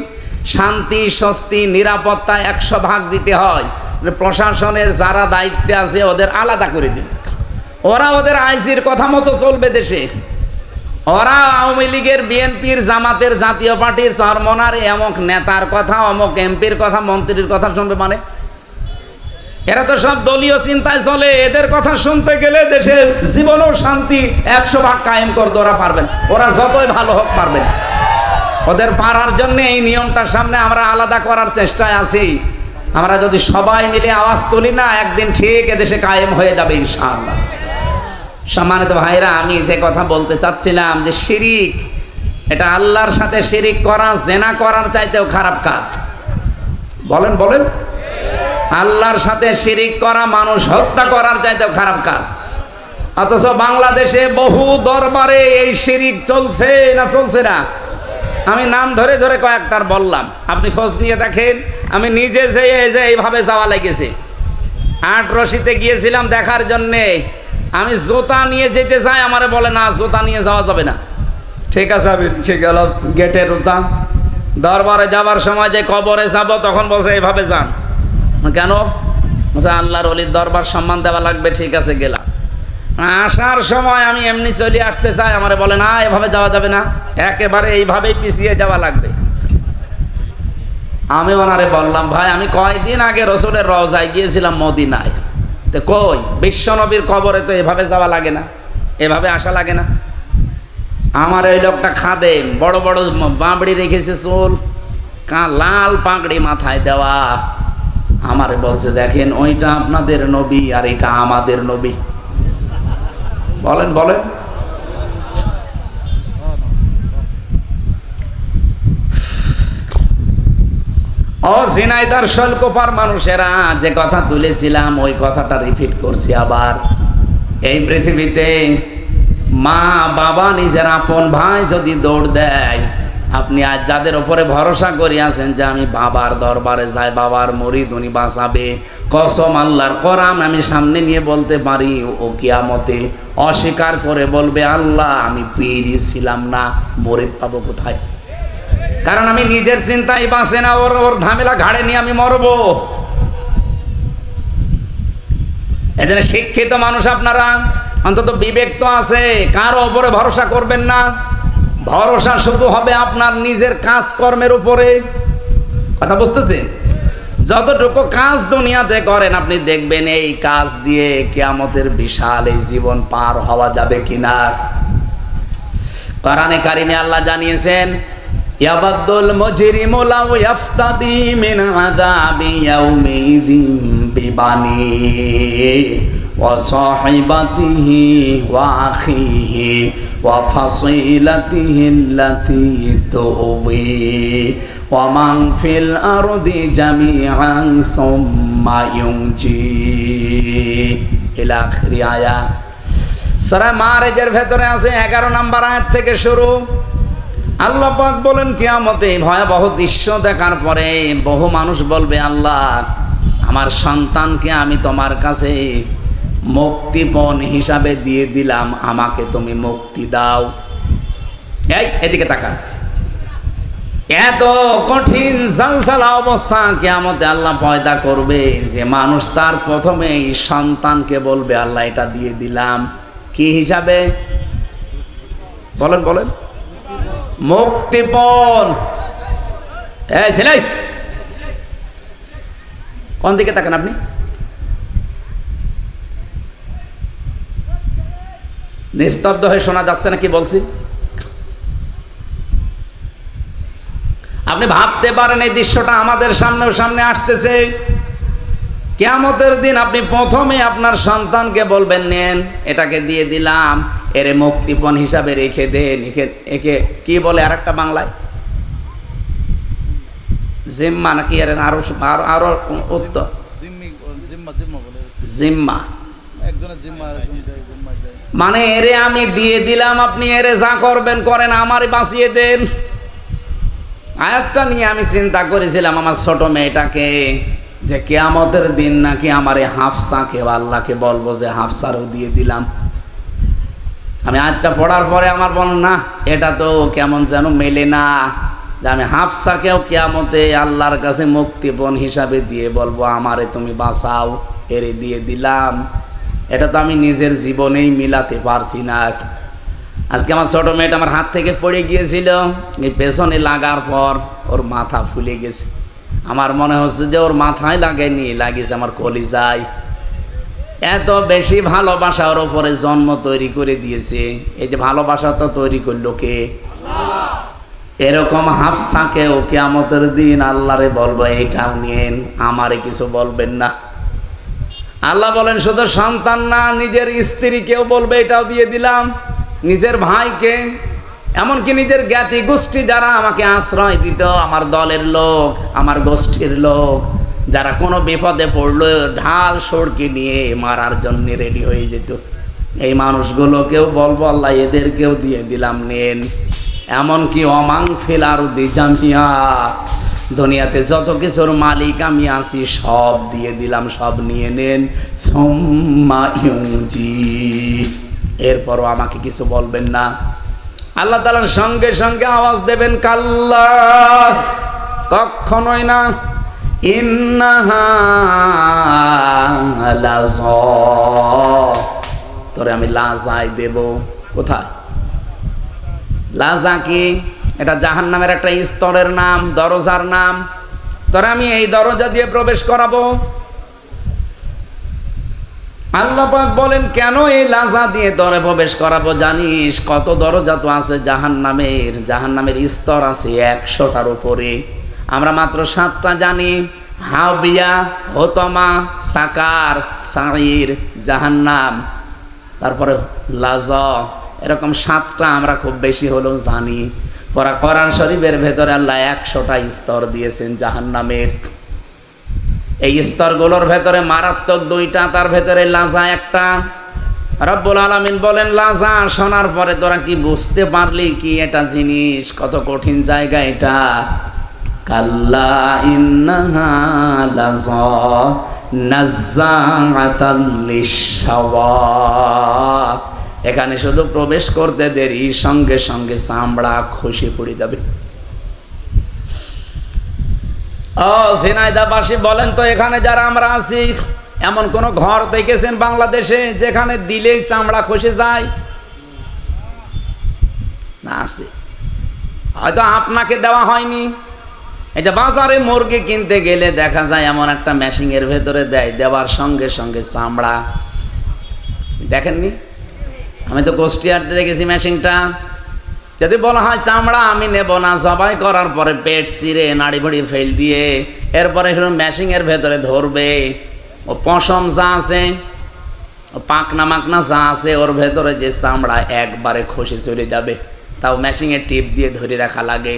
শান্তি, স্বস্তি, নিরাপত্তা 100 ভাগ দিতে হয়, প্রশাসনের যারা দায়িত্বে আছে ওদের আলাদা করে দিন। ওরা ওদের আইজির কথা মতো চলবে দেশে। ওরা আওয়ামী লীগের, বিএনপির, জামাতের, জাতীয় পার্টির চরমনার অমুক নেতার কথা, অমুক এমপির কথা, মন্ত্রীর কথা শুনবে মানে? এরা তো সব দলীয় চিন্তায় চলে। এদের কথা শুনতে গেলে দেশে জীবনও শান্তি 100 ভাগ কায়েম করতে ওরা পারবেন। ওরা যতই ভালো হোক পারবেন। ওদের পারার জন্য এই নিয়মটার সামনে আমরা আলাদা করার চেষ্টায় আছি। আমরা যদি সবাই মিলে আওয়াজ তুলি না, একদিন ঠিক এদেশে কায়েম হয়ে যাবে ইনশাআল্লাহ। সম্মানিত ভাইরা, আমি যে কথা বলতে চাচ্ছিলাম যে শিরিক, এটা আল্লাহর সাথে শিরিক করা জেনা করার চাইতেও খারাপ কাজ। বলেন বলেন, আল্লাহর সাথে শিরিক করা মানুষ হত্যা করার চাইতেও খারাপ কাজ। অথচ বাংলাদেশে বহু দরবারে এই শিরিক চলছে না চলছে না? আমি নাম ধরে ধরে কয়েকটার বললাম, আপনি খোঁজ নিয়ে দেখেন। আমি নিজে যে এইভাবে যাওয়া লেগেছে। 8 রশিতে গিয়েছিলাম দেখার জন্যে। আমি জুতা নিয়ে যেতে চাই, আমারে বলে না, জুতা নিয়ে যাওয়া যাবে না। ঠিক আছে, আমি রেখে গেলাম গেটের উতা। দরবারে যাবার সময় যে কবরে যাব, তখন বলছে এইভাবে যান। কেন? আল্লাহর ওলির দরবার সম্মান দেওয়া লাগবে। ঠিক আছে, গেলাম। আসার সময় আমি এমনি চলে আসতে চাই, আমারে বলে না, এভাবে যাওয়া যাবে না, একেবারে এইভাবেই পিছিয়ে যাওয়া লাগবে। আমি ওনারে বললাম, ভাই আমি কয়েকদিন আগে রসুলের রওজায় গিয়েছিলাম মদিনায়, তো কই বিশ্বনবীর কবরে তো এভাবে যাওয়া লাগে না, এভাবে আসা লাগে না। আমার এই লোকটা খাদেম, বড় বড় বাঁবড়ি রেখেছে, চুল লাল পাগড়ি মাথায় দেওয়া। আমারে বলছে, দেখেন ওইটা আপনাদের নবী আর এটা আমাদের নবী। বলেন বলেন, ও ঝিনাইদহ শৈলকুপার মানুষেরা যে কথা তুলেছিলাম, ওই কথাটা রিপিট করছি আবার। এই পৃথিবীতে মা বাবা, নিজের আপন ভাই যদি দৌড় দেয়, আপনি আজ যাদের উপরে ভরসা করে আছেন যে আমি বাবার দরবারে যাই, বাবার মুরিদ, উনি বাঁচাবে, কসম আল্লাহর, কোরআন আমি সামনে নিয়ে বলতে পারি, ও কিয়ামতে অস্বীকার করে বলবে, আল্লাহ আমি পীরই ছিলাম না, মুরিদ পাবো কোথায়? কারণ আমি নিজের চিন্তাই বাঁচে না, ওর ঝামেলা ঘাড়ে নিয়ে আমি মরবো। এজন্য শিক্ষিত মানুষ আপনারা, অন্তত বিবেক তো আছে, কারো উপরে ভরসা করবেন না। ভরসা শুধু হবে আপনার নিজের কাজকর্মের উপরে। কথা বুঝতেছে? যতটুকু কাজ দুনিয়াতে করেন, আপনি দেখবেন এই কাজ দিয়ে কিয়ামতের বিশাল এই জীবন পার হওয়া যাবে কিনা। কোরআনে কারিমে আল্লাহ জানিয়েছেন, ইয়াবাদুল মুজরিমু লাউ ইয়াফতাদি মিন আযাবি ইয়াউমিযিন বিবানি ওয়া সাহিবাতিহি ওয়া আখিহি ওয়া ফাসিলাতিহি আল্লাতী তুওয়ি ওয়া মান ফিল আরদি জামিআন সুম্মা ইউনজি ইলা আখিরি আয়াত। সূরা মারিজের ভেতরে আছে 11 নম্বর আয়াত থেকে শুরু। আল্লাহ পাক বলেন, কিয়ামতে ভয়াবহ দৃশ্য দেখার পরে বহু মানুষ বলবে, আল্লাহ আমার সন্তানকে আমি তোমার কাছে মুক্তিপণ হিসাবে দিয়ে দিলাম, আমাকে তুমি মুক্তি দাও। এই এদিকে তাকান, এত কঠিন জালজালা অবস্থা কিয়ামতে আল্লাহ পয়দা করবে যে মানুষ তার প্রথমেই সন্তানকে বলবে আল্লাহ এটা দিয়ে দিলাম, কি হিসাবে বলেন বলেন? মুক্তিপণ। এই ছেলে, কোন দিকে তাকান আপনি? নিস্তব্ধ হয়ে শোনা যাচ্ছে না কি বলছি? আপনি ভাবতে পারেন এই দৃশ্যটা আমাদের সামনে আসতেছে। কিয়ামতের দিন আপনি প্রথমে আপনার সন্তানকে বলবেন নেন এটাকে দিয়ে দিলাম, এর মুক্তিপণ হিসাবে রেখে দেন। একে কি বলে আরেকটা বাংলায়? জিম্মা নাকি আরো উত্তর? জিম্মা। মানে এরে আমি দিয়ে দিলাম, আপনি এরে যা করবেন করেন, আমারে বাঁচিয়ে দেন। আয়াতটা নিয়ে আমি চিন্তা করেছিলাম আমার ছোট মেয়েটাকে, যে কিয়ামতের দিন নাকি আমার এই হাফসাকে আল্লাহকে বলবো যে হাফসারও দিয়ে দিলাম। আমি আয়াতটা পড়ার পরে আমার বল না, এটা তো কেমন যেন মেলে না, যে আমি হাফসাকেও কিয়ামতে আল্লাহর কাছে মুক্তিপণ হিসাবে দিয়ে বলবো আমারে তুমি বাঁচাও, এরে দিয়ে দিলাম। এটা তো আমি নিজের জীবনেই মিলাতে পারছি না। আজকে আমার ছোট মেয়েটা আমার হাত থেকে পড়ে গিয়েছিল, এই পেছনে লাগার পর ওর মাথা ফুলে গেছে। আমার মনে হচ্ছে যে ওর মাথায় লাগেনি, লাগিয়েছে আমার কলিজায়। এত বেশি ভালোবাসা ওর ওপরে জন্ম তৈরি করে দিয়েছে। এই যে ভালোবাসা তো তৈরি করলো কে? এরকম হাফসাকেও কিয়ামতের দিন আল্লাহরে বলবো এইটাও নিয়েন, আমারে কিছু বলবেন না। আল্লাহ বলেন শুধু সন্তান না, নিজের স্ত্রীকেও বলবে এটাও দিয়ে দিলাম, নিজের ভাইকে, এমনকি নিজের জ্ঞাতি গোষ্ঠী যারা আমাকে আশ্রয় দিত, আমার দলের লোক, আমার গোষ্ঠীর লোক, যারা কোনো বিপদে পড়লো ঢাল সড়কি নিয়ে মারার জন্য রেডি হয়ে যেত, এই মানুষগুলোকেও বলবো আল্লাহ এদেরকেও দিয়ে দিলাম, নেন। এমনকি অমাং ফিলারুদ্দি জামিয়া, দুনিয়াতে যত কিছুর মালিক আমি আছি সব দিয়ে দিলাম, সব নিয়ে নেন। এরপরও আমাকে কিছু বলবেন না। আল্লাহ তাআলার সঙ্গে সঙ্গে আওয়াজ দেবেন কাল্লা, কখনোই না। ইন্নাহা লাযা, তোরে আমি লাজায় দেব। কোথায়? লাজা কি? এটা জাহান্নামের একটা স্তরের নাম, দরজার নাম। তোরে আমি এই দরজা দিয়ে প্রবেশ করাবো। আল্লাহ পাক বলেন কেন এই লাজা দিয়ে তোরে প্রবেশ করাবো? জানিস কত দরজা তো আছে জাহান্নামের? জাহান্নামের স্তর আছে 100টার উপরে। আমরা মাত্র 7টা জানি, হাবিয়া, হোতমা, সাকার, সাইর, জাহান্নাম, তারপরে লাজা, এরকম 7টা আমরা খুব বেশি হলেও জানি। পরা কোরআন শরীফের ভেতরে আল্লাহ 100টা স্তর দিয়েছেন জাহান্নামের। এই স্তরগুলোর ভেতরে মারাত্মক 2টা, তার ভেতরে লাজা একটা। রব্বুল আলামিন বলেন লাজা শোনার পরে তোরা কি বুঝতে পারলি কি এটা জিনিস? কত কঠিন জায়গা এটা। কাল্লা ইন্নাহা লাযা নাযাআতাল লিশাওয়া, এখানে শুধু প্রবেশ করতে দেরি, সঙ্গে সঙ্গে চামড়া খসে পড়ে যাবে। ও ঝিনাইদহবাসী বলেন তো, এখানে যারা আমরা আছি এমন কোন ঘর দেখেছেন বাংলাদেশে যেখানে দিলেই চামড়া খসে যায়? না, আছে, হয়তো আপনাকে দেওয়া হয়নি। এটা বাজারে মুরগি কিনতে গেলে দেখা যায় এমন একটা মেশিনের ভেতরে দেয়, দেওয়ার সঙ্গে সঙ্গে চামড়া। দেখেননি? আমি তো কুষ্টিয়াতে দেখেছি মেশিনটা। যদি বলা হয় চামড়া আমি নেব না, জবাই করার পরে পেট চিরে নাড়ি ভুড়ি ফেল দিয়ে এরপরে মেশিনের ভেতরে ধরবে, ও পশম যা আছে, ও পাকনা মাকনা যা আছে, ওর ভেতরে যে চামড়া একবারে খসে চলে যাবে, তাও মেশিনের টিপ দিয়ে ধরে রাখা লাগে।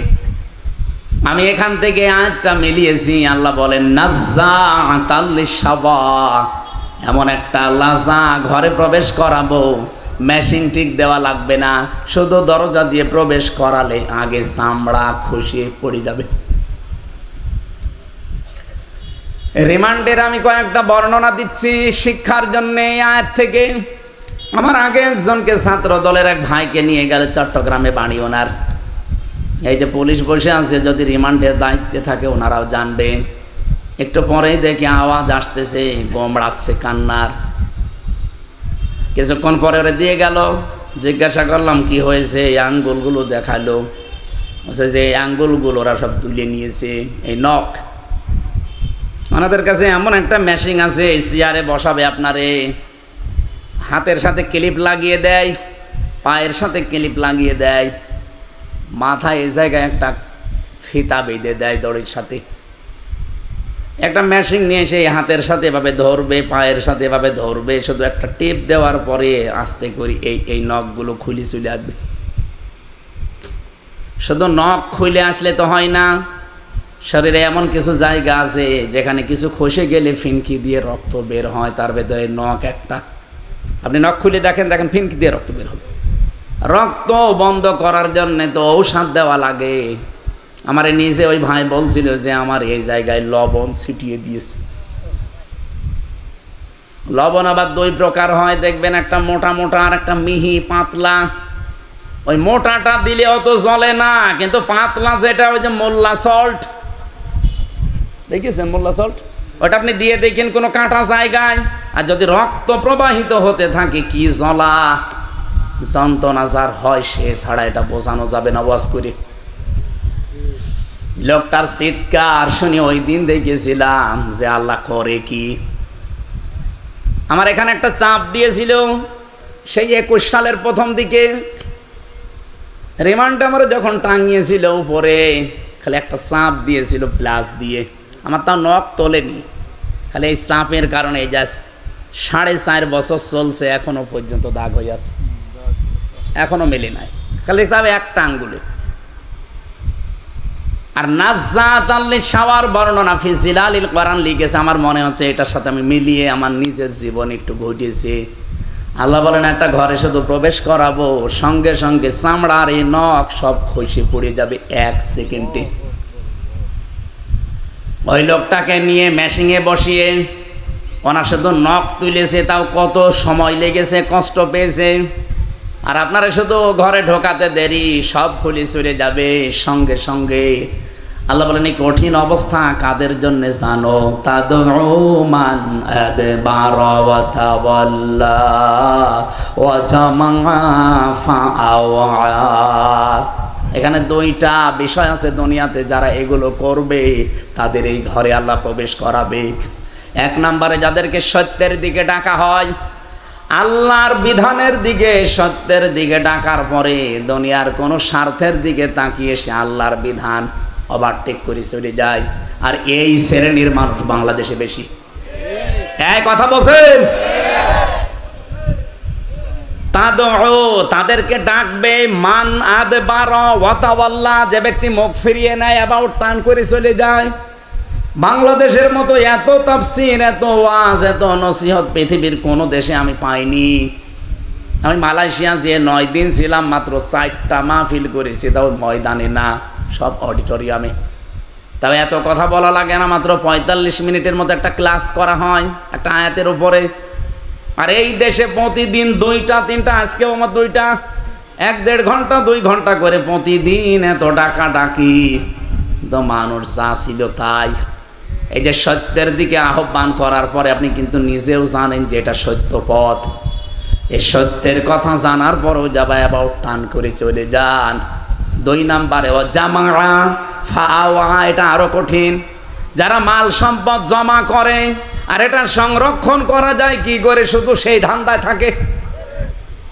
আমি এখান থেকে আয়াতটা মিলিয়েছি। আল্লাহ বলেন নাযাআতাল লিশাওয়া, এমন একটা লাজা ঘরে প্রবেশ করাবো, মেশিন ঠিক দেওয়া লাগবে না, শুধু দরজা দিয়ে প্রবেশ করালে আগে চামড়া খসিয়ে পড়ে যাবে। রিমান্ডের আমি কয়েকটা বর্ণনা দিচ্ছি শিক্ষার জন্য এই আয়াত থেকে। আমার আগে একজনকে ছাত্র দলের এক ভাইকে নিয়ে গেলে চট্টগ্রামে বাড়ি ওনার। এই যে পুলিশ বসে আছে, যদি রিমান্ডের দায়িত্বে থাকে ওনারাও জানবে। একটু পরেই দেখি আওয়াজ আসতেছে, গোমড়াচ্ছে কান্নার। কিছুক্ষণ পরে ওরা দিয়ে গেল, জিজ্ঞাসা করলাম কি হয়েছে, এই আঙ্গুলগুলো দেখালো। বলছে যে এই আঙ্গুলগুলো ওরা সব তুলে নিয়েছে, এই নখ। ওনাদের কাছে এমন একটা মেশিন আছে, এই চেয়ারে বসাবে আপনারে, হাতের সাথে ক্লিপ লাগিয়ে দেয়, পায়ের সাথে ক্লিপ লাগিয়ে দেয়, মাথায় এই জায়গায় একটা ফিতা বেঁধে দেয় দড়ির সাথে। একটা মেশিন নিয়ে এসে হাতের সাথে এভাবে ধরবে, পায়ের সাথে এভাবে ধরবে, শুধু একটা টেপ দেওয়ার পরে আস্তে করে এই নখগুলো খুলে চলে আসবে। শুধু নখ খুলে আসলে তো হয় না, শরীরে এমন কিছু জায়গা আছে যেখানে কিছু খসে গেলে ফিনকি দিয়ে রক্ত বের হয়, তার ভেতরে নখ একটা। আপনি নখ খুলে দেখেন, দেখেন ফিনকি দিয়ে রক্ত বের হবে। রক্ত বন্ধ করার জন্য তো ঔষধ দেওয়া লাগে। আমার নিজে ওই ভাই বলছিল যে আমার এই জায়গায় লবণ ছিটিয়ে দিয়েছে। লবণ আবার দুই প্রকার হয় দেখবেন, একটা মোটা মোটা আর একটা মিহি পাতলা। ওই মোটাটা দিলে অত জ্বলে না, কিন্তু পাতলা যেটা ওই যে মোল্লা সল্ট, দেখিয়েছেন মোল্লা সল্ট, ওটা আপনি দিয়ে দেখেন কোনো কাঁটা জায়গায়, আর যদি রক্ত প্রবাহিত হতে থাকে কি জ্বলা যন্ত্রণা যার হয় সে ছাড়া এটা বোঝানো যাবে না ওয়াজ করে। লোকটার চিৎকার শুনে ওই দিন দেখেছিলাম যে আল্লাহ করে কি। আমার এখানে একটা চাপ দিয়েছিল সেই 21 সালের প্রথম দিকে। রিমান্ড আমার যখন টাঙিয়েছিল উপরে, খালি একটা চাপ দিয়েছিল প্লাস দিয়ে, আমার তাও নখ তোলেনি, খালি এই চাপের কারণে এই যা 4.5 বছর চলছে, এখনো পর্যন্ত দাগ হয়ে আছে, এখনো মেলে নাই, খালি তবে একটা আঙ্গুলে। আর নাজ্জাত আল-শাওয়ার বর্ণনা ফি জিলালিল কোরআন লিখেছে, আমার মনে হচ্ছে এটার সাথে আমি মিলিয়ে আমার নিজের জীবন একটু ঘটেছে। আল্লাহ বলেন একটা ঘরে শুধু প্রবেশ করাবো, সঙ্গে সঙ্গে চামড়ার এই নখ সব খসে পড়ে যাবে 1 সেকেন্ডে। ওই লোকটাকে নিয়ে মেশিনে বসিয়ে ওনার শুধু নখ তুলেছে, তাও কত সময় লেগেছে, কষ্ট পেয়েছে। আর আপনারা শুধু ঘরে ঢোকাতে দেরি, সব খুলে চলে যাবে সঙ্গে সঙ্গে। আল্লাহ বলেন এই কঠিন অবস্থা কাদের জন্য জানো? তাদউ মান আদবারা ওয়া তাওয়াল্লা ওয়া জামা ফাআওয়া। এখানে 2টা বিষয় আছে দুনিয়াতে, যারা এগুলো করবে তাদের এই ঘরে আল্লাহ প্রবেশ করাবে। 1 নম্বরে যাদেরকে সত্যের দিকে ডাকা হয়, আল্লাহর বিধানের দিকে, সত্যের দিকে ডাকার পরে দুনিয়ার কোনো স্বার্থের দিকে তাকিয়ে সে আল্লাহর বিধান ওভারটেক করে চলে যায়। আর এই শ্রেণীর মানুষ বাংলাদেশে বেশি। এই কথা বলছেন, তাদেরকে ডাকবে মান আদবারা ওয়া তাওয়াল্লা, যে ব্যক্তি মুখ ফিরিয়ে নেয়, অ্যাবাউট টার্ন করে চলে যায়। বাংলাদেশের মতো এত তাফসীর, এত ওয়াজ, এত নসিহত পৃথিবীর কোনো দেশে আমি পাইনি। আমি মালয়েশিয়া যে 9 দিন ছিলাম, মাত্র 4টা মাহফিল করেছি, তাও ময়দানে না, সব অডিটোরিয়ামে। তবে এত কথা বলা লাগে না, মাত্র 45 মিনিটের মতো একটা ক্লাস করা হয় একটা আয়াতের উপরে। আর এই দেশে প্রতিদিন 2টা 3টা, আজকেও আমার 2টা, 1-1.5 ঘন্টা 2 ঘন্টা করে প্রতিদিন এত ডাকাডাকি। তো মানুষ যা ছিল তাই। এই যে সত্যের দিকে আহ্বান করার পরে আপনি কিন্তু নিজেও জানেন যে এটা সত্য পথ। এই সত্যের কথা জানার পরও যাবা অ্যাবাউট টান করে চলে যান। 2 নম্বরে ও জামা ফাওয়া, এটা আরো কঠিন। যারা মাল সম্পদ জমা করে আর এটা সংরক্ষণ করা যায় কি করে, শুধু সেই ধান্দায় থাকে।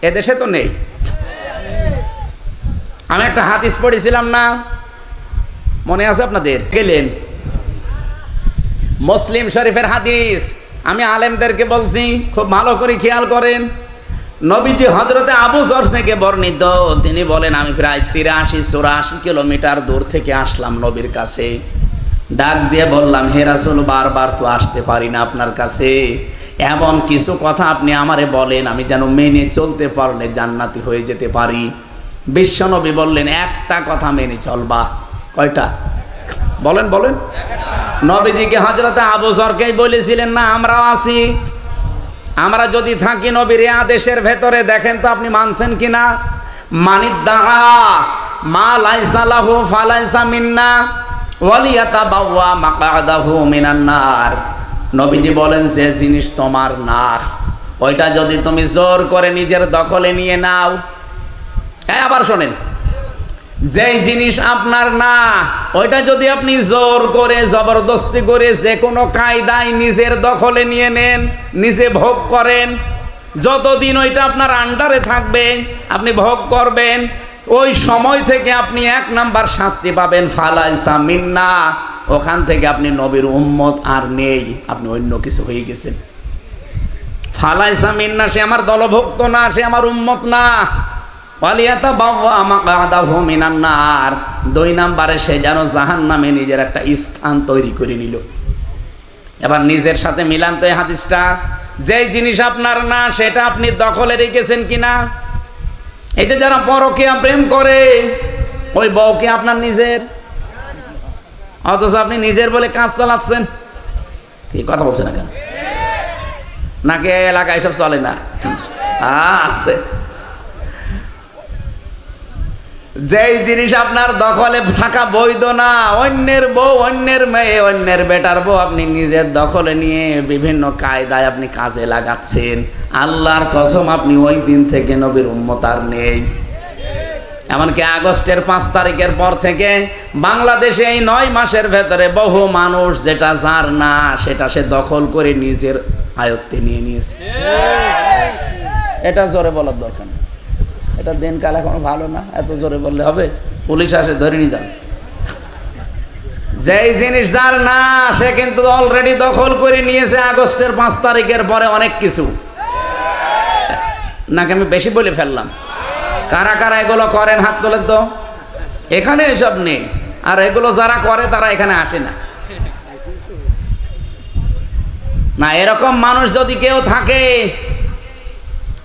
এদেশে তো নেই। আমি একটা হাদিস পড়েছিলাম না, মনে আছে আপনাদের? গেলেন মুসলিম শরীফের হাদিস, আমি আলেমদেরকে বলছি খুব ভালো করে খেয়াল করেন। নবীজি হযরতে আবু যর থেকে বর্ণিত, তিনি বলেন আমি প্রায় 83-84 কিলোমিটার দূর থেকে আসলাম নবীর কাছে। ডাক দিয়ে বললাম, হে রাসূল, বারবার তো আসতে পারি না আপনার কাছে, এমন কিছু কথা আপনি আমারে বলেন আমি যেন মেনে চলতে পারলে জান্নাতি হয়ে যেতে পারি। বিশ্বনবী বললেন, একটা কথা মেনে চলবা। কয়টা? বলেন বলেন। নবীজিকে হযরত আবু যরকেই বলেছিলেন না আমরাও আছি, আমরা যদি থাকি নবীর এই আদেশের ভেতরে, দেখেন তো আপনি মানছেন কিনা। মানিদ্দা মা লাইসা লাহু ফালাইসা মিন্না ওয়ালিয়াতাবাওয়া মাকআদাহু মিনান নার। নবীজি বলেন যে জিনিস তোমার না, ওইটা যদি তুমি জোর করে নিজের দখলে নিয়ে নাও। আবার শোনেন, যেই জিনিস আপনার না ওইটা যদি আপনি জোর করে জবরদস্তি করে যে কোনো কায়দায় নিজের দখলে নিয়ে নেন, নিজে ভোগ করেন, যতদিন ওইটা আপনার আন্ডারে থাকবে আপনি ভোগ করবেন, ওই সময় থেকে আপনি 1 নাম্বার শাস্তি পাবেন, ফালাইসা মিন্না। ওখান থেকে আপনি নবীর উম্মত আর নেই, আপনি অন্য কিছু হয়ে গেছেন। ফালাইসা মিন্না, সে আমার দলভুক্ত না, সে আমার উম্মত না। ওয়ালিয়াতাবাওয়া মাকআদাহু মিনান নার, 2 নাম্বারে সে যেন জাহান্নামে নিজের একটা স্থান তৈরি করে নিল। এবার নিজের সাথে মিলান তো এই হাদিসটা, যেই জিনিস আপনার না সেটা আপনি দখলে রেখেছেন কিনা। এই যে যারা পরকীয়া প্রেম করে, ওই বউ কি আপনার নিজের? অথচ আপনি নিজের বলে কাজ চালাচ্ছেন। কি কথা বলছেন না কেন? নাকি এলাকায় সব চলে না? আছে। যেই জিনিস আপনার দখলে থাকা বৈধ না, অন্যের বউ, অন্যের মেয়ে, অন্যের বেটার বউ আপনি নিজের দখলে নিয়ে বিভিন্ন কায়দায় আপনি কাজে লাগাচ্ছেন, আল্লাহর কসম আপনি ওই দিন থেকে নবীর উম্মত আর নেই। এমনকি আগস্টের 5 তারিখের পর থেকে বাংলাদেশে এই 9 মাসের ভেতরে বহু মানুষ যেটা যার না সেটা সে দখল করে নিজের আয়ত্তে নিয়ে নিয়েছে। এটা জোরে বলার দরকার নেই, এটা দিনকাল এখন ভালো না, এত জোরে বললে হবে, পুলিশ আসে ধরে নিয়ে যাবে। যেই জিনিস যার না সে কিন্তু অলরেডি দখল করে নিয়েছে আগস্টের 5 তারিখের পরে অনেক কিছু। নাকি আমি বেশি বলে ফেললাম? কারা কারা এগুলো করেন হাত তোলেন তো। এখানে এসব নেই, আর এগুলো যারা করে তারা এখানে আসে না। না, এরকম মানুষ যদি কেউ থাকে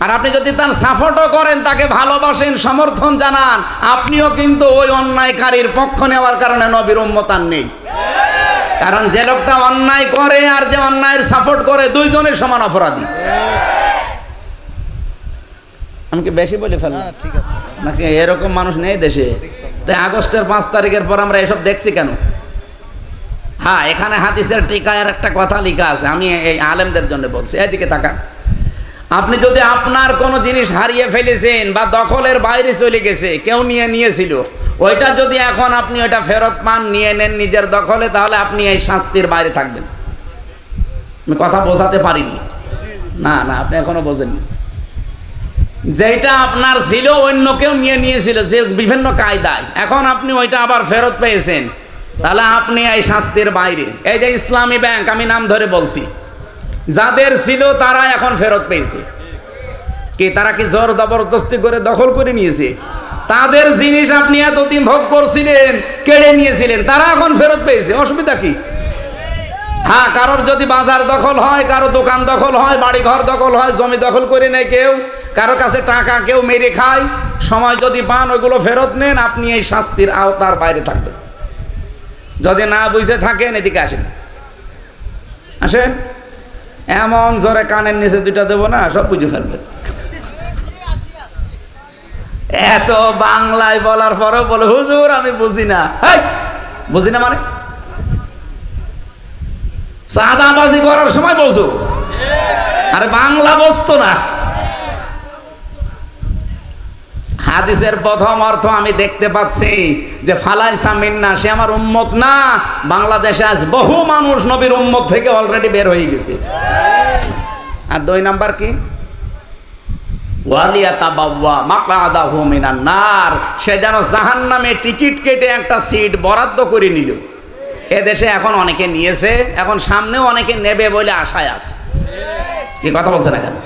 আর আপনি যদি তার সাপোর্টও করেন, তাকে ভালোবাসেন, সমর্থন জানান, আপনিও কিন্তু ওই অন্যায়কারীর পক্ষ নেওয়ার কারণে নবীর উম্মত আর নেই। কারণ যে লোকটা অন্যায় করে আর যে অন্যায়ের সাপোর্ট করে, দুইজনের সমান অপরাধী। আমি কি বেশি বলে ফেললাম? ঠিক আছে, নাকি এরকম মানুষ নেই দেশে? তাই আগস্টের 5 তারিখের পর আমরা এসব দেখছি কেন? হ্যাঁ, এখানে হাদিসের টিকায়ের একটা কথা লেখা আছে, আমি এই আলেমদের জন্য বলছি। এদিকে তাকান। আপনি যদি আপনার কোনো জিনিস হারিয়ে ফেলেছেন বা দখলের বাইরে চলে গেছে, কেউ নিয়েছিল, ওইটা যদি এখন আপনি ওইটা ফেরত পান, নিয়ে নেন নিজের দখলে, তাহলে আপনি এই শাস্তির বাইরে থাকবেন। আমি কথা বোঝাতে পারিনি? না না, আপনি এখনো বোঝেননি। যেটা আপনার ছিল অন্য কেউ নিয়েছিল যে বিভিন্ন কায়দায়, এখন আপনি ওইটা আবার ফেরত পেয়েছেন, তাহলে আপনি এই শাস্তির বাইরে। এই যে ইসলামী ব্যাংক, আমি নাম ধরে বলছি, যাদের ছিল তারা এখন ফেরত পেয়েছে। কি তারা কি জোর জবরদস্তি করে দখল করে নিয়েছে? তাদের জিনিস আপনি এতদিন ভোগ করছিলেন, কেড়ে নিয়েছিলেন, তারা এখন ফেরত পেয়েছে। অসুবিধা কি? হ্যাঁ, কারোর যদি বাজার দখল হয়, কারো দোকান দখল হয়, বাড়ি ঘর দখল হয়, জমি দখল করে নেয় কেউ, কারো কাছে টাকা কেউ মেরে খায়, সময় যদি পান ওইগুলো ফেরত নেন, আপনি এই শাস্তির আওতার বাইরে থাকবেন। যদি না বুঝে থাকেন, এদিকে আসেন, আসেন। এমন জোরে কানের নিচে 2টা দেবো না, সব বুঝে ফেলবেন। এত বাংলায় বলার পরেও বলে হুজুর আমি বুঝি না। বুঝি না মানে চাঁদাবাজি করার সময় বলছো, আরে বাংলা বসতো না। হাদিসের প্রথম অর্থ আমি দেখতে পাচ্ছি যে ফালাইসা মিন্না, সে আমার উম্মত না। বাংলাদেশে আজ বহু মানুষ নবীর উম্মত থেকে অলরেডি বের হয়ে গেছে। আর 2 নাম্বার কি? ওয়ালিয়াতাবাওয়া মাকআদাহু মিনান নার, সে যেন জাহান্নামে টিকিট কেটে একটা সিট বরাদ্দ করে নিল। এদেশে এখন অনেকে নিয়েছে, এখন সামনেও অনেকে নেবে বলে আশায় আছে। কি কথা বলছে না কেন?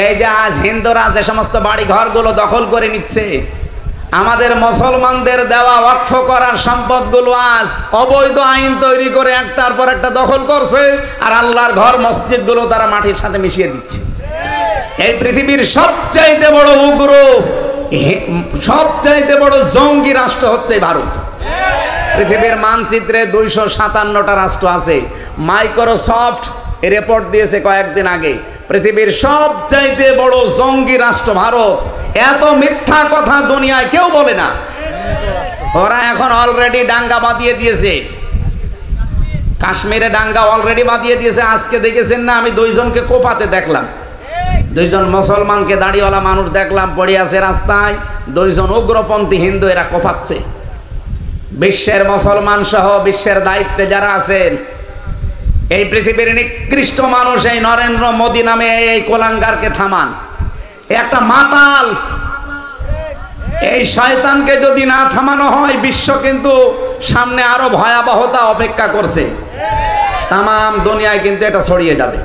এই যে আজ হিন্দুরা যে সমস্ত বাড়ি ঘরগুলো দখল করে নিচ্ছে, আমাদের মুসলমানদের দেওয়া ওয়াকফ করার সম্পদগুলো আজ অবৈধ আইন তৈরি করে একটার পর একটা দখল করছে, আর আল্লাহর ঘর মসজিদগুলো তারা মাটির সাথে মিশিয়ে দিচ্ছে। এই পৃথিবীর সবচাইতে বড় উগ্র, সবচাইতে বড় জঙ্গি রাষ্ট্র হচ্ছে ভারত। পৃথিবীর মানচিত্রে 257টা রাষ্ট্র আছে। মাইক্রোসফট রিপোর্ট দিয়েছে কয়েকদিন আগে, পৃথিবীর সবচাইতে বড় জঙ্গি রাষ্ট্র ভারত। এত মিথ্যা কথা দুনিয়ায় কেউ বলে না। ওরা এখন অলরেডি ডাঙ্গা বাঁধিয়ে দিয়েছে, কাশ্মীরে ডাঙ্গা অলরেডি বাঁধিয়ে দিয়েছে। আজকে দেখেছেন না, আমি 2 জনকে কোপাতে দেখলাম, 2 জন মুসলমানকে দাড়িওয়ালা মানুষ দেখলাম পড়ে আছে রাস্তায়, 2 জন উগ্রপন্থী হিন্দু এরা কোপাচ্ছে। বিশ্বের মুসলমান সহ বিশ্বের দায়িত্বে যারা আছেন, এই পৃথিবীর নিকৃষ্ট মানুষ এই নরেন্দ্র মোদী নামে এই কোলাঙ্গারকে থামান। একটা মাতাল, এই শয়তানকে যদি না থামানো হয়, বিশ্ব কিন্তু সামনে আরো ভয়াবহতা অপেক্ষা করছে। তামাম দুনিয়ায় কিন্তু এটা ছড়িয়ে যাবে।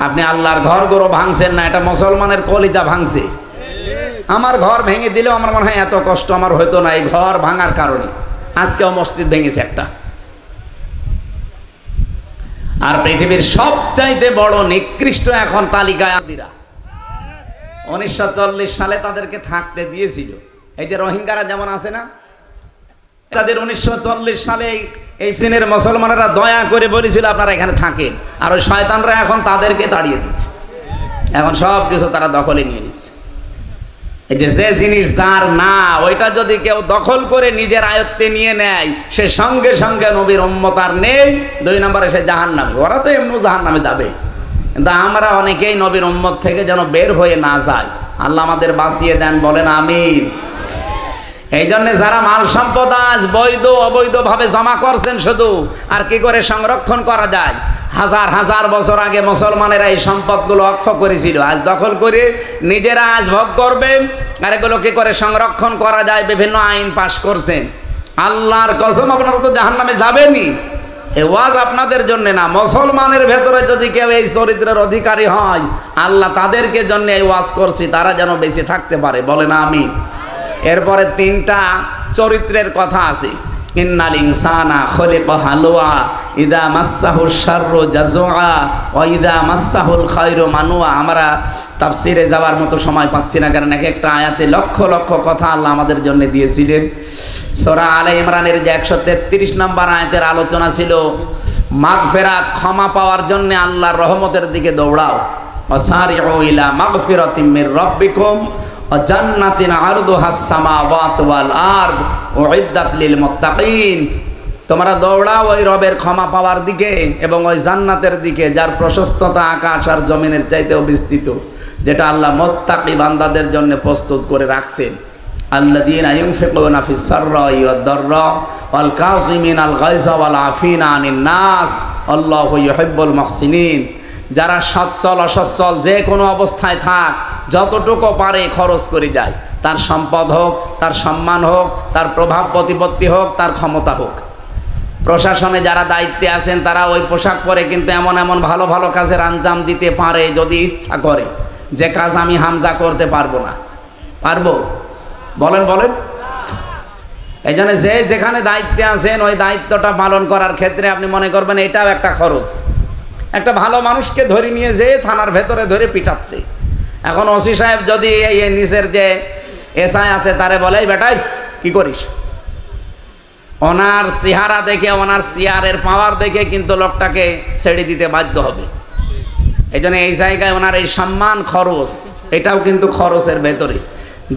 আপনি আল্লাহর ঘরগুলো ভাঙছেন না, এটা মুসলমানের কলিজা ভাঙছে। আমার ঘর ভেঙে দিলেও আমার মনে হয় এত কষ্ট আমার হইতো না এই ঘর ভাঙার কারণে। আজকেও মসজিদ ভেঙেছে একটা। আর পৃথিবীর সবচাইতে বড় নিকৃষ্ট এখন তালিকায় আদিরা। 1940 সালে তাদেরকে থাকতে দিয়েছিল। এই যে রোহিঙ্গারা যেমন আছে না, তাদের 1940 সালে এই চীনের মুসলমানেরা দয়া করে বলেছিল আপনারা এখানে থাকেন, আর ওই শয়তানরা এখন তাদেরকে তাড়িয়ে দিচ্ছে। এখন সব কিছু তারা দখলে নিয়ে নিচ্ছে। এই যে জিনিস যার না, ওইটা যদি কেউ দখল করে নিজের আয়ত্তে নিয়ে নেয়, সে সঙ্গে সঙ্গে নবীর উম্মত আর নেই। 2 নম্বরে সে জাহান্নামে। ওরা তো এমনি জাহান্নামে যাবে, কিন্তু আমরা অনেকেই নবীর উম্মত থেকে যেন বের হয়ে না যায়। আল্লাহ আমাদের বাঁচিয়ে দেন, বলেন আমিন। এই জন্য যারা মাল সম্পদ আজ বৈধ অবৈধভাবে জমা করছেন শুধু, আর কি করে সংরক্ষণ করা যায়। হাজার হাজার বছর আগে মুসলমানেরা এই সম্পদগুলো অক্ষ করেছিল, আজ দখল করে নিজেরা আজ ভোগ করবেন। আর এগুলো কি করে সংরক্ষণ করা যায়, বিভিন্ন আইন পাশ করছেন। আল্লাহর কসম, আপনারা তো জাহান্নামে যাবেনই। এই ওয়াজ আপনাদের জন্য না, মুসলমানের ভেতরে যদি কেউ এই চরিত্রের অধিকারী হয়, আল্লাহ তাদেরকে জন্য এই ওয়াজ করছি, তারা যেন বেঁচে থাকতে পারে, বলেন আমিন। এরপরে 3টা চরিত্রের কথা আছে। ইন্নাল ইনসানা খুলিকা হালুয়া ইদা মাসসাহুশ শাররু জাজুআ ওয়া ইদা মাসসাহুল খায়রু মানুয়া। আমরা তাফসিরে যাওয়ার মতো সময় পাচ্ছি না, কারণ একটা আয়াতে লক্ষ লক্ষ কথা আল্লাহ আমাদের জন্য দিয়েছিলেন। সূরা আলে ইমরানের যে 133 নম্বর আয়াতের আলোচনা ছিল, মাগফিরাত ক্ষমা পাওয়ার জন্য আল্লাহর রহমতের দিকে দৌড়াও। ওয়াসারিউ ইলা মাগফিরাতিম মির রাব্বিকুম ওয়া জান্নাতিন আরদুহাস সামাওয়াতু ওয়াল আরদ উইদ্দাত লিল মুত্তাকিন। তোমরা দৌড়াও ওই রবের ক্ষমা পাওয়ার দিকে এবং ওই জান্নাতের দিকে, যার প্রশস্ততা আকাশ আর জমিনের চাইতেও বিস্তৃত, যেটা আল্লাহ মুত্তাকি বান্দাদের জন্য প্রস্তুত করে রাখছেন। আল্লাযীনা ইউনফিকুনা ফিস সাররাই ওয়াদ দাররা ওয়াল কাযিমিনাল গায়যা ওয়াল আফিনা আনিন নাস আল্লাহু ইউহিব্বুল মুহসিনিন। যারা সচ্ছল অসচ্ছল যে কোনো অবস্থায় থাক, যতটুকু পারে খরচ করে যায়, তার সম্পদ হোক, তার সম্মান হোক, তার প্রভাব প্রতিপত্তি হোক, তার ক্ষমতা হোক। প্রশাসনে যারা দায়িত্বে আছেন তারা ওই পোশাক পরে কিন্তু এমন এমন ভালো ভালো কাজের আঞ্জাম দিতে পারে যদি ইচ্ছা করে, যে কাজ আমি হামজা করতে পারবো না। পারবো? বলেন বলেন। এই জন্য যে যেখানে দায়িত্বে আছেন ওই দায়িত্বটা পালন করার ক্ষেত্রে আপনি মনে করবেন এটাও একটা খরচ। একটা ভালো মানুষকে ধরে নিয়ে যেয়ে থানার ভেতরে ধরে পিটাচ্ছে। এখন ওসি সাহেব যদি এই নিচের যে এসআই আছে তারে বলে, বেটাই কি করিস, ওনার চেহারা দেখে, ওনার চেয়ারের পাওয়ার দেখে কিন্তু লোকটাকে ছেড়ে দিতে বাধ্য হবে। এই জন্য এই জায়গায় ওনার এই সম্মান খরচ, এটাও কিন্তু খরচের ভেতরে।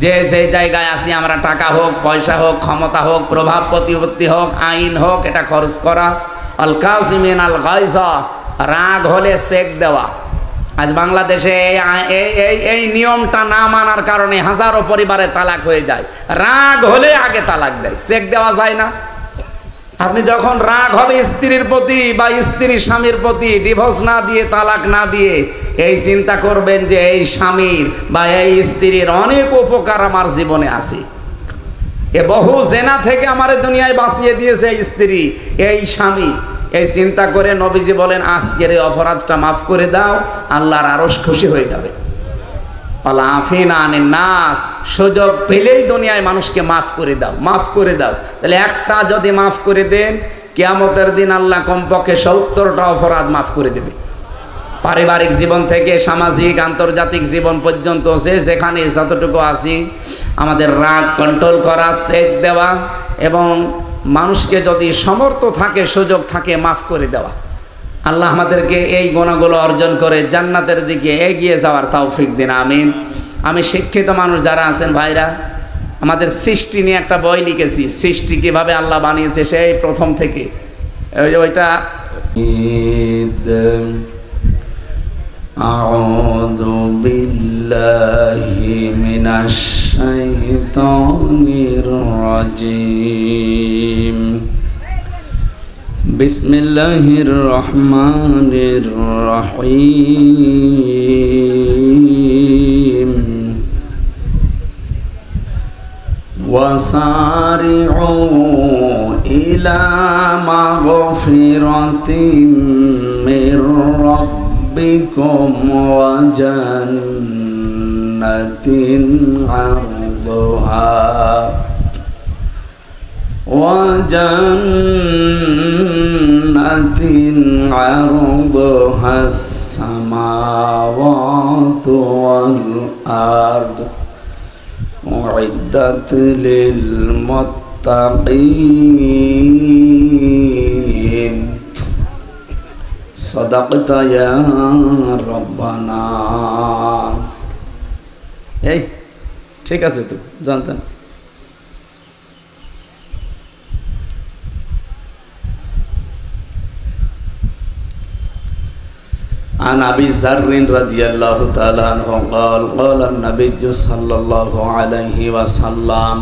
যে যে জায়গায় আসি আমরা, টাকা হোক, পয়সা হোক, ক্ষমতা হোক, প্রভাব প্রতিপত্তি হোক, আইন হোক, এটা খরচ করা। আল কাযিমিনাল গায়যা, রাগ হলে চেক দেওয়া। আজ বাংলাদেশে এই নিয়মটা না মানার কারণে হাজারো পরিবারে তালাক হয়ে যায়। রাগ হলে আগে তালাক দেয়, চেক দেওয়া যায় না। আপনি যখন রাগ হবে স্ত্রীর প্রতি বা স্ত্রী স্বামীর প্রতি, ডিভোর্স না দিয়ে, তালাক না দিয়ে, এই চিন্তা করবেন যে এই স্বামীর বা এই স্ত্রীর অনেক উপকার আমার জীবনে আছে। এ বহু জেনা থেকে আমার দুনিয়ায় বাঁচিয়ে দিয়েছে এই স্ত্রী, এই স্বামী। এই চিন্তা করে নবীজি বলেন, আজকের এই অপরাধটা মাফ করে দাও, আল্লাহর আরশ খুশি হয়ে যাবে। আল্লাহ আফিনা আনিন নাস, সুযোগ পেলেই দুনিয়ায় মানুষকে মাফ করে দাও, মাফ করে দাও। তাহলে একটা যদি মাফ করে দেন, কিয়ামতের দিন আল্লাহ কমপক্ষে 70টা অপরাধ মাফ করে দেবে। পারিবারিক জীবন থেকে সামাজিক আন্তর্জাতিক জীবন পর্যন্ত যে যেখানে যতটুকু আছি, আমাদের রাগ কন্ট্রোল করা, চেক দেওয়া এবং মানুষকে যদি সমর্থ থাকে, সুযোগ থাকে, মাফ করে দেওয়া। আল্লাহ আমাদেরকে এই গুণাগুলো অর্জন করে জান্নাতের দিকে এগিয়ে যাওয়ার তৌফিক দিন, আমিন। আমি শিক্ষিত মানুষ যারা আছেন ভাইরা, আমাদের সৃষ্টি নিয়ে একটা বই লিখেছি, সৃষ্টি কিভাবে আল্লাহ বানিয়েছে সেই প্রথম থেকে। ওইটা আউযু বিল্লাহি মিনাশ শাইতানির রাজিম। বিসমিল্লাহির রহমানির রহিম। ওয়াসারিউ ইলা মাগফিরাতিম মির রাব্বিকুম ওয়া জান্নাতিন আরদুহা عرضها السماوات والأرض أعدت للمتقين صدقت يا ربنا। এই ঠিক আছে তো জানতেন। عن أبي ذر رضي الله تعالى عنه قال قال النبي صلى الله عليه وسلم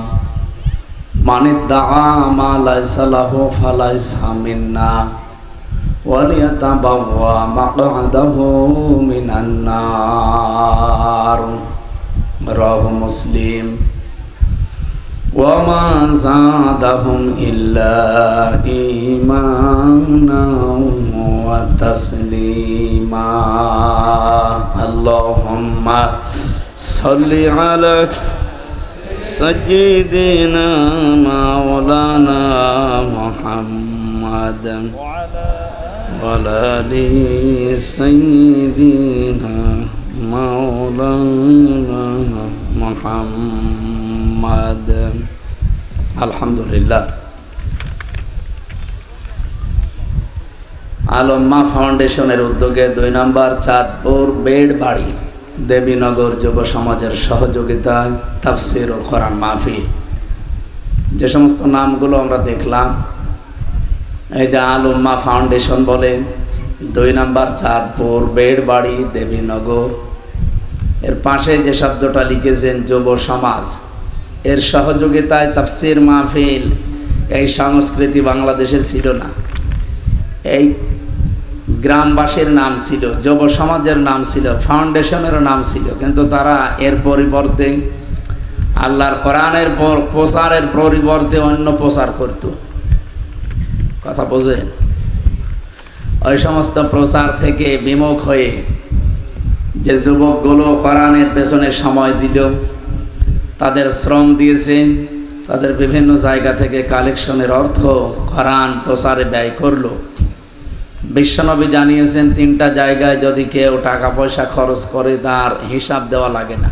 من ادعى ما ليس له فليس منا وليتبوأ مقعده من النار رواه مسلم وما زادهم إلا إيمانا وتسليما اللهم صل على سيدنا مولانا محمد وعلى آل سيدنا مولانا محمد আলহামদুলিল্লাহ। আলম্মা ফাউন্ডেশনের উদ্যোগে 2 নম্বর চাঁদপুর বেড় বাড়ি দেবীনগর যুব সমাজের সহযোগিতায় তাফসীরুল কোরআন মাহফিল, যে সমস্ত নামগুলো আমরা দেখলাম, এই যে আলম্মা ফাউন্ডেশন বলে 2 নম্বর চাঁদপুর বেড় বাড়ি দেবীনগর, এর পাশে যে শব্দটা লিখেছেন যুব সমাজ, এর সহযোগিতায় তাফসীর মাহফিল। এই সংস্কৃতি বাংলাদেশে ছিল না। এই গ্রামবাসীর নাম ছিল, যুব সমাজের নাম ছিল, ফাউন্ডেশনেরও নাম ছিল, কিন্তু তারা এর পরিবর্তে আল্লাহর কোরআনের প্রচারের পরিবর্তে অন্য প্রচার করত। কথা বোঝেন? ওই সমস্ত প্রচার থেকে বিমুখ হয়ে যে যুবকগুলো কোরআনের পেছনে সময় দিল, তাদের শ্রম দিয়েছে, তাদের বিভিন্ন জায়গা থেকে কালেকশনের অর্থ কোরআন প্রচারে ব্যয় করলো। বিশ্বনবী জানিয়েছেন 3টা জায়গায় যদি কেউ টাকা পয়সা খরচ করে তার হিসাব দেওয়া লাগে না,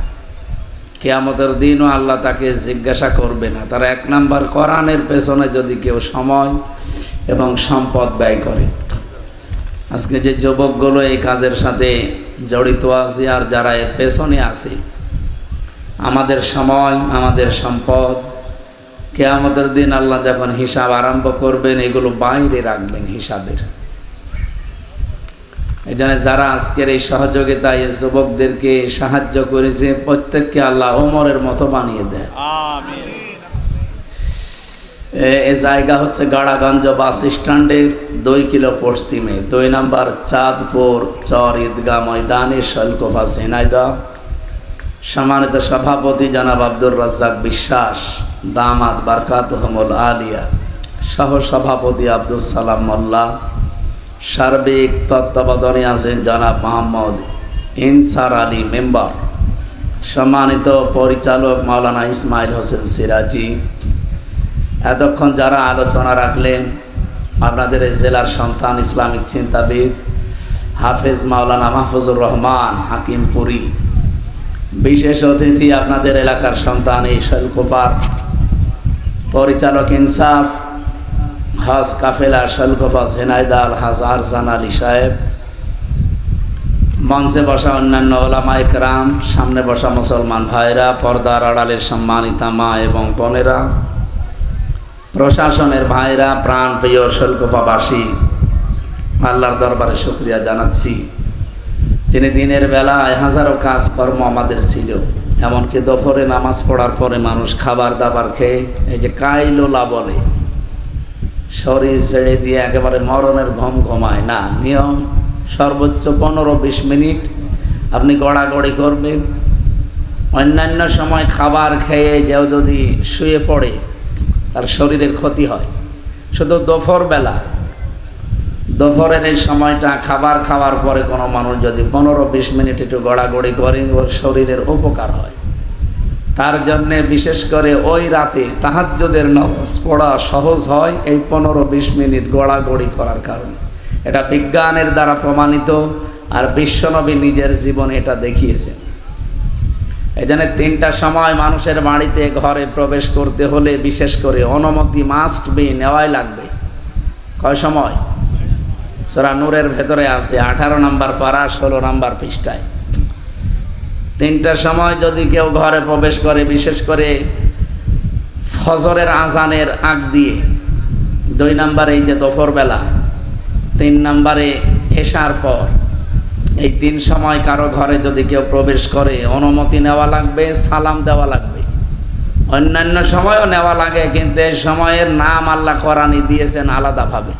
কিয়ামতের দিনও আল্লাহ তাকে জিজ্ঞাসা করবে না। তার 1 নম্বর কোরআনের পেছনে যদি কেউ সময় এবং সম্পদ ব্যয় করে। আজকে যে যুবকগুলো এই কাজের সাথে জড়িত আছে আর যারা এর পেছনে আছে, আমাদের সময়, আমাদের সম্পদ কিয়ামতের দিন আল্লাহ যখন হিসাব আরম্ভ করবেন, এগুলো বাইরে রাখবেন হিসাবের। এই জন্য যারা আজকের এই সহযোগিতায় যুবকদেরকে সাহায্য করেছে, প্রত্যেককে আল্লাহ ওমরের মতো বানিয়ে দেয়। আমিন। এই জায়গা হচ্ছে গাড়াগঞ্জ বাস স্ট্যান্ডের 2 কিলো পশ্চিমে, 2 নম্বর চাঁদপুর চর ঈদগাহ ময়দানে, শৈলকুপা, ঝিনাইদহ। সম্মানিত সভাপতি জনাব আব্দুর রাজ্জাক বিশ্বাস, দামাত বারকাতুহুমুল আলিয়া, সহ সভাপতি আব্দুল সালাম মোল্লা, সার্বিক তত্ত্বাবধানে আছেন জনাব মোহাম্মদ ইনসার আলী মেম্বার, সম্মানিত পরিচালক মাওলানা ইসমাইল হোসেন সিরাজি। এতক্ষণ যারা আলোচনা রাখলেন, আপনাদের এই জেলার সন্তান, ইসলামিক চিন্তাবিদ হাফেজ মাওলানা মাহফুজুর রহমান হাকিমপুরি, বিশেষ অতিথি আপনাদের এলাকার সন্তান এই শৈলকুপার পরিচালক ইনসাফ হজ কাফেলা শৈলকুপা ঝিনাইদহ আলহাজ আহসান আলী সাহেব, মঞ্চে বসা অন্যান্য ওলামা ইকরাম, সামনে বসা মুসলমান ভাইরা, পর্দার আড়ালের সম্মানিতা মা এবং বোনেরা, প্রশাসনের ভাইরা, প্রাণ প্রিয় শৈলকুপাবাসী, আল্লাহর দরবারে শুকরিয়া জানাচ্ছি যিনি দিনের বেলায় হাজারো কাজকর্ম আমাদের ছিল, এমনকি দুপুরে নামাজ পড়ার পরে মানুষ খাবার দাবার খেয়ে এই যে কাইলোলা বলে শরীর ছেড়ে দিয়ে একেবারে মরণের ঘুম ঘুমায় না, নিয়ম সর্বোচ্চ 15-20 মিনিট আপনি গড়াগড়ি করবেন। অন্যান্য সময় খাবার খেয়ে যেও যদি শুয়ে পড়ে তার শরীরের ক্ষতি হয়, শুধু দুপুরের এই সময়টা খাবার খাওয়ার পরে কোনো মানুষ যদি 15-20 মিনিট একটু গড়াগড়ি করে ওর শরীরের উপকার হয়। তার জন্যে বিশেষ করে ওই রাতে তাহাজ্জুদের নামাজ পড়া সহজ হয় এই 15-20 মিনিট গড়াগড়ি করার কারণে। এটা বিজ্ঞানের দ্বারা প্রমাণিত, আর বিশ্বনবী নিজের জীবনে এটা দেখিয়েছেন। এই জন্য 3টার সময় মানুষের বাড়িতে ঘরে প্রবেশ করতে হলে বিশেষ করে অনুমতি মাস্ট বি নেওয়াই লাগবে। কয় সময়? সূরা নূরের ভেতরে আছে 18 নম্বর পারা 16 নম্বর পৃষ্ঠায়। 3টার সময় যদি কেউ ঘরে প্রবেশ করে, বিশেষ করে ফজরের আজানের আগ দিয়ে, 2 নম্বরে এই যে দুপুরবেলা, 3 নম্বরে এশার পর, এই 3 সময় কারো ঘরে যদি কেউ প্রবেশ করে অনুমতি নেওয়া লাগবে, সালাম দেওয়া লাগবে। অন্যান্য সময়ও নেওয়া লাগে, কিন্তু এই সময়ের নাম আল্লাহ কোরআনে দিয়েছেন আলাদাভাবে,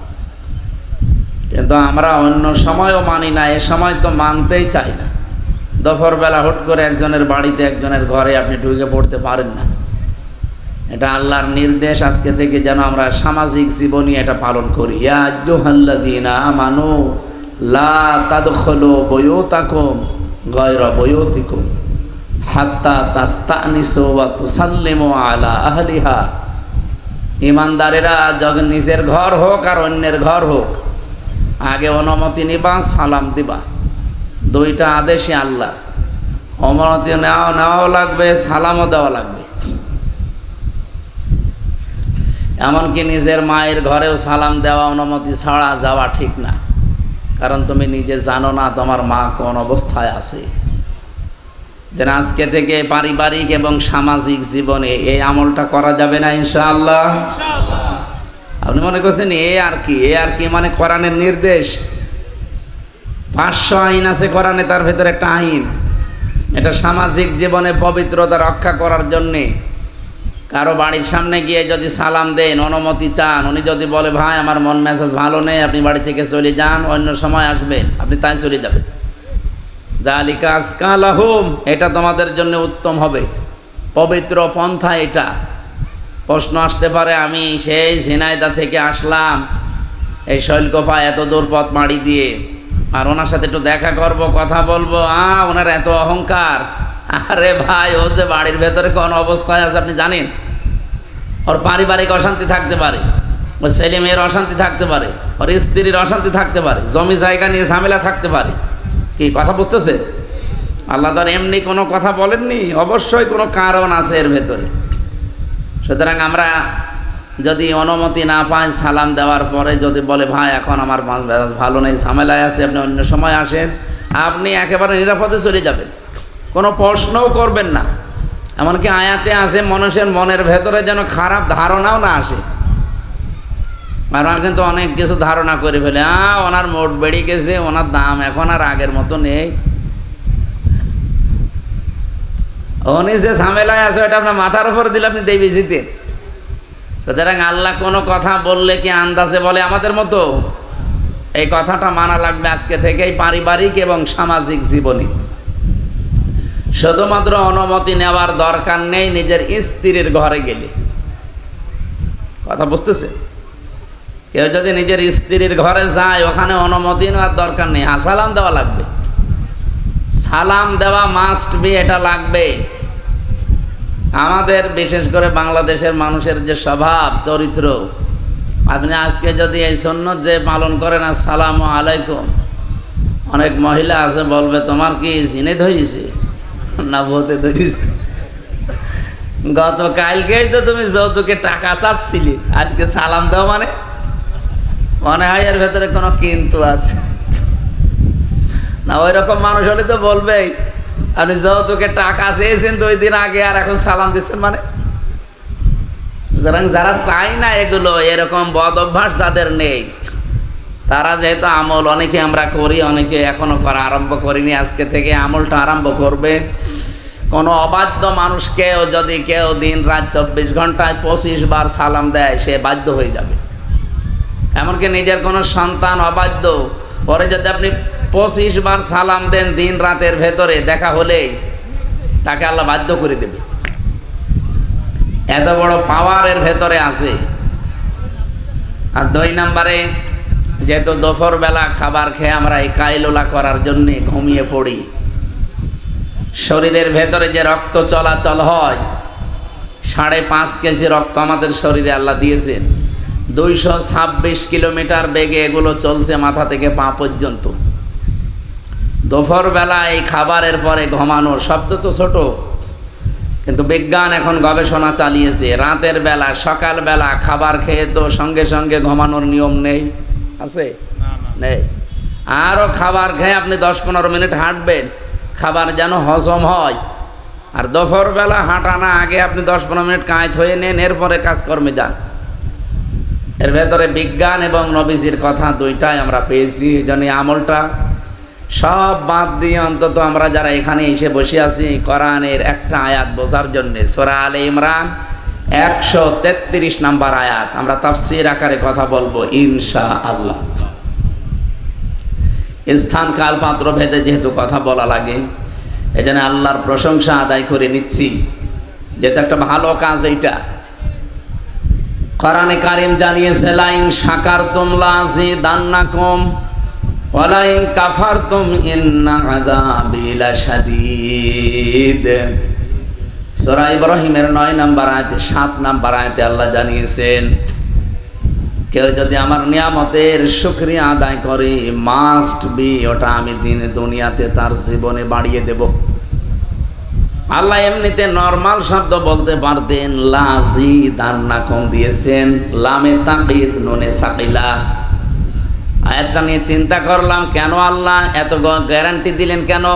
কিন্তু আমরা অন্য সময়ও মানি না, এ সময় তো মানতেই চাই না। দুপুরবেলা হুট করে একজনের বাড়িতে একজনের ঘরে আপনি ঢুকে পড়তে পারেন না, এটা আল্লাহর নির্দেশ। আজকে থেকে যেন আমরা সামাজিক জীবনে এটা পালন করি। ইয়া আইয়ুহাল্লাযীনা আমানু লা তাদখুলু বুয়ুতাকুম গায়রা বুয়ুতিকুম হাত্তা তাস্তানিসু ওয়া তুসাল্লিমু আলা আহলিহা। ঈমানদারেরা যখন নিজের ঘর হোক আর অন্যের ঘর হোক, আগে অনুমতি নিবা, সালাম দিবা। 2টা আদেশই আল্লাহ, অনুমতি নেওয়াও লাগবে, সালামও দেওয়া লাগবে। এমনকি নিজের মায়ের ঘরেও সালাম দেওয়া অনুমতি ছাড়া যাওয়া ঠিক না, কারণ তুমি নিজে জানো না তোমার মা কোন অবস্থায় আছে। যেন আজকে থেকে পারিবারিক এবং সামাজিক জীবনে এই আমলটা করা যাবে না ইনশাআল্লাহ। আপনি মনে করছেন এ আর কি মানে কোরআনের নির্দেশ। 500 আইন আছে কোরআনে, তার ভেতরে একটা আইন, এটা সামাজিক জীবনে পবিত্রতা রক্ষা করার জন্যে। কারো বাড়ির সামনে গিয়ে যদি সালাম দেন, অনুমতি চান, উনি যদি বলে ভাই আমার মন মেজাজ ভালো নেই, আপনি বাড়ি থেকে চলে যান, অন্য সময় আসবেন, আপনি তাই চলে যাবেন। যালিকা আজকা লাহুম, এটা তোমাদের জন্য উত্তম হবে, পবিত্র পন্থা এটা। প্রশ্ন আসতে পারে, আমি সেই ঝিনাইদহ থেকে আসলাম এই শৈলকুপা এত দূর পথ মাড়ি দিয়ে, আর ওনার সাথে একটু দেখা করব, কথা বলবো, ওনার এত অহংকার। আরে ভাই, ও যে বাড়ির ভেতরে কোন অবস্থায় আছে আপনি জানেন? ওর পারিবারিক অশান্তি থাকতে পারে, ওর ছেলে মেয়ের অশান্তি থাকতে পারে, ওর স্ত্রীর অশান্তি থাকতে পারে, জমি জায়গা নিয়ে ঝামেলা থাকতে পারে। কি কথা বুঝতেছে? আল্লাহ তো এমনি কোনো কথা বলেননি, অবশ্যই কোনো কারণ আছে এর ভেতরে। সুতরাং আমরা যদি অনুমতি না পাই, সালাম দেওয়ার পরে যদি বলে ভাই এখন আমার ভালো নেই, ঝামেলায় আছে, আপনি অন্য সময় আসেন, আপনি একেবারে নিরাপদে চলে যাবেন, কোনো প্রশ্নও করবেন না। এমনকি আয়াতে আছে মানুষের মনের ভেতরে যেন খারাপ ধারণাও না আসে। আর কিন্তু অনেক কিছু ধারণা করে ফেলে, ওনার মোট বেড়ে গেছে, ওনার দাম এখন আর আগের মতো নেই, উনি যে ঝামেলায় আছে ওটা আপনার মাথার উপর দিলে আপনি দেবী জিতেন। সুতরাং আল্লাহ কোনো কথা বললে কি আন্দাজে বলে আমাদের মতো? এই কথাটা মানা লাগবে আজকে থেকেই পারিবারিক এবং সামাজিক জীবনে। শুধুমাত্র অনুমতি নেওয়ার দরকার নেই নিজের স্ত্রীর ঘরে গেলে। কথা বুঝতেছে? কেউ যদি নিজের স্ত্রীর ঘরে যায়, ওখানে অনুমতি নেওয়ার দরকার নেই, সালাম দেওয়া লাগবে। সালাম দেওয়া মাস্ট বি, এটা লাগবে। আমাদের বিশেষ করে বাংলাদেশের মানুষের যে স্বভাব চরিত্র, আপনি আজকে যদি এই সুন্নত যে পালন করেন আসসালামু আলাইকুম, অনেক মহিলা আছে বলবে তোমার কি জিনে ধরেছে না ভূতে ধরেছে? গতকালকেই তো তুমি যৌতুকে টাকা চাচ্ছিলে, আজকে সালাম দাও মানে মনে হয় এর ভেতরে কোনো কিন্তু আছে না। ওই রকম মানুষ হলে তো বলবেই আপনি যৌতুকে টাকা চেয়েছেন 2 দিন আগে আর এখন সালাম দিচ্ছেন মানে। সুতরাং যারা চাই না এগুলো, এরকম বদ অভ্যাস যাদের নেই, তারা যেহেতু আমল অনেকে আমরা করি, অনেকে এখনো করা আরম্ভ করিনি, আজকে থেকে আমলটা আরম্ভ করবে। কোনো অবাধ্য মানুষকেও যদি কেউ দিন রাত 24 ঘন্টায় 25 বার সালাম দেয়, সে বাধ্য হয়ে যাবে। এমনকি নিজের কোনো সন্তান অবাধ্য, পরে যদি আপনি 25 বার সালাম দেন দিন রাতের ভেতরে, দেখা হলেই তাকে আল্লাহ বাধ্য করে দেবে। এত বড় পাওয়ারের ভেতরে আছে। আর 2 নম্বরে, যেহেতু দুপুর বেলা খাবার খেয়ে আমরা এই কাইলুলা করার জন্যে ঘুমিয়ে পড়ি, শরীরের ভেতরে যে রক্ত চলাচল হয়, 5.5 কেজি রক্ত আমাদের শরীরে আল্লাহ দিয়েছেন। 226 কিলোমিটার বেগে এগুলো চলছে মাথা থেকে পা পর্যন্ত। দুপুর বেলা এই খাবারের পরে ঘুমানো শব্দ তো ছোট, কিন্তু বিজ্ঞান এখন গবেষণা চালিয়েছে, রাতের বেলা সকাল বেলা খাবার খেয়ে তো সঙ্গে সঙ্গে ঘুমানোর নিয়ম নেই, আছে নেই। আরও খাবার খেয়ে আপনি 10-15 মিনিট হাঁটবেন, খাবার যেন হজম হয়। আর দুপুর বেলা হাঁটা না, আগে আপনি 10-15 মিনিট কাঁইত হয়ে নেন, এরপরে কাজকর্মে যান। এর ভেতরে বিজ্ঞান এবং নবীজির কথা দুইটাই আমরা পেয়েছি। এই জন্য আমলটা সব বাদ দিয়ে অন্তত আমরা যারা এখানে এসে বসে আছি, কোরআনের একটা আয়াত বোঝার জন্য, সূরা আলে ইমরান 133 নম্বর আয়াত আমরা তাফসীর আকারে কথা বলবো ইনশাআল্লাহ। স্থান কাল পাত্র ভেদে যেহেতু কথা বলা লাগে, এজন্য আল্লাহর প্রশংসা আদায় করে নিচ্ছি, যেটা একটা ভালো কাজ। এইটা কোরআনে কারীম জানিয়েছে, লাইন শাকারতুম লাযিদান্নাকুম ওয়া লাইন কাফারতুম ইন্না আযাবি লাশাদীদ। সূরা ইব্রাহিমের 9 নম্বর আয়াতে 7 নম্বর আয়াতে আল্লাহ জানিয়েছেন, কেউ যদি আমার নিয়ামতের শুকরিয়া আদায় করে, মাস্ট বি, ওটা আমি দুনিয়াতে তার জীবনে বাড়িয়ে দেব। আল্লাহ এমনিতে নরমাল শব্দ বলতে পারতেন, লাযিদান্নাকুম দিয়েছেন, লামে তাকিদ নুনে সাকিলা। আয়াতটা নিয়ে চিন্তা করলাম, কেন আল্লাহ এত গ্যারান্টি দিলেন কেন?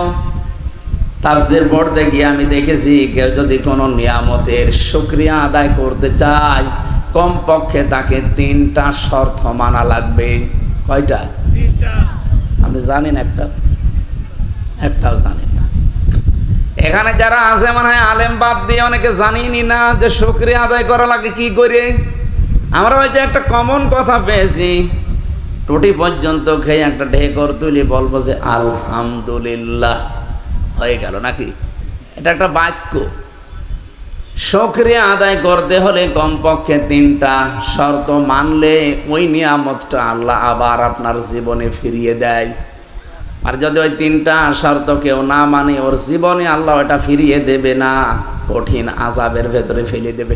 তাফসীর পড়তে গিয়ে আমি দেখেছি, কেউ যদি কোনো নিয়ামতের শুকরিয়া আদায় করতে চায়, কমপক্ষে তাকে 3টা শর্ত মানা লাগবে। কয়টা? 3টা। আপনি জানেন একটাও জানেন না। এখানে যারা আছে মনে হয় আলেম বাদ দিয়ে অনেকে জানিনি না যে শুকরিয়া আদায় করা লাগে কি করে। আমরা ওই যে একটা কমন কথা পেয়েছি, টুটি পর্যন্ত খেয়ে একটা ঢেকর তুলি বলবো যে আলহামদুলিল্লাহ, হয়ে গেল নাকি? এটা একটা বাক্য। শুকরিয়া আদায় করতে হলে কমপক্ষে 3টা শর্ত মানলে ওই নিয়ামতটা আল্লাহ আবার আপনার জীবনে ফিরিয়ে দেয়। আর যদি ওই 3টা শর্ত কেউ না মানে, ওর জীবনে আল্লাহ এটা ফিরিয়ে দেবে না, কঠিন আযাবের ভেতরে ফেলে দেবে।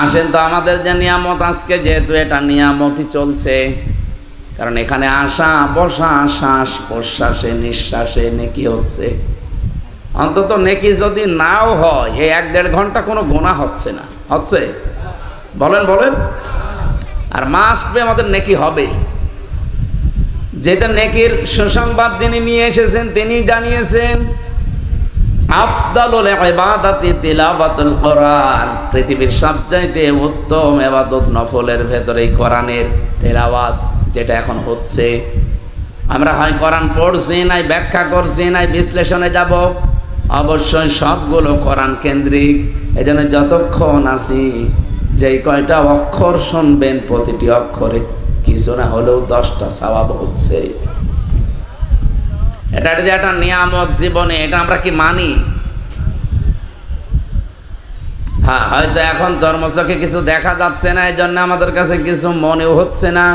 আসেন তো আমাদের যে নিয়ামত আজকে, যেহেতু এটা নিয়ামতই চলছে, কারণ এখানে আসা বসা, শ্বাস প্রশ্বাসে নিঃশ্বাসে নেকি হচ্ছে। অন্তত নেকি যদি নাও হয়, এই 1-1.5 ঘন্টা কোনো গুনাহ হচ্ছে না, হচ্ছে? বলেন। আর মাস্ট বি আমাদের নেকি হবে। যেটা নেকির সুসংবাদ যিনি নিয়ে এসেছেন, তিনি জানিয়েছেন, আফদালুল ইবাদাতি তিলাওয়াতুল কোরআন। পৃথিবীর সবচাইতে উত্তম ইবাদত নফলের ভেতরে কোরআনের তেলাওয়াত, যেটা এখন হচ্ছে। আমরা হয় কোরআন পড়ছি, নাই ব্যাখ্যা করছি, নাই বিশ্লেষণে যাব, অবশ্যই সবগুলো কোরআন কেন্দ্রিক। এজন্য যতক্ষণ আছি, যেই কয়টা অক্ষর শুনবেন, প্রতিটি অক্ষরে কিছু না হলেও 10টা সওয়াব হচ্ছে। এটা যে একটা নিয়ামত জীবনে, এটা আমরা কি মানি? হ্যাঁ, হয়তো এখন ধর্মচক্ষে কিছু দেখা যাচ্ছে না, এই জন্য আমাদের কাছে কিছু মনেও হচ্ছে না।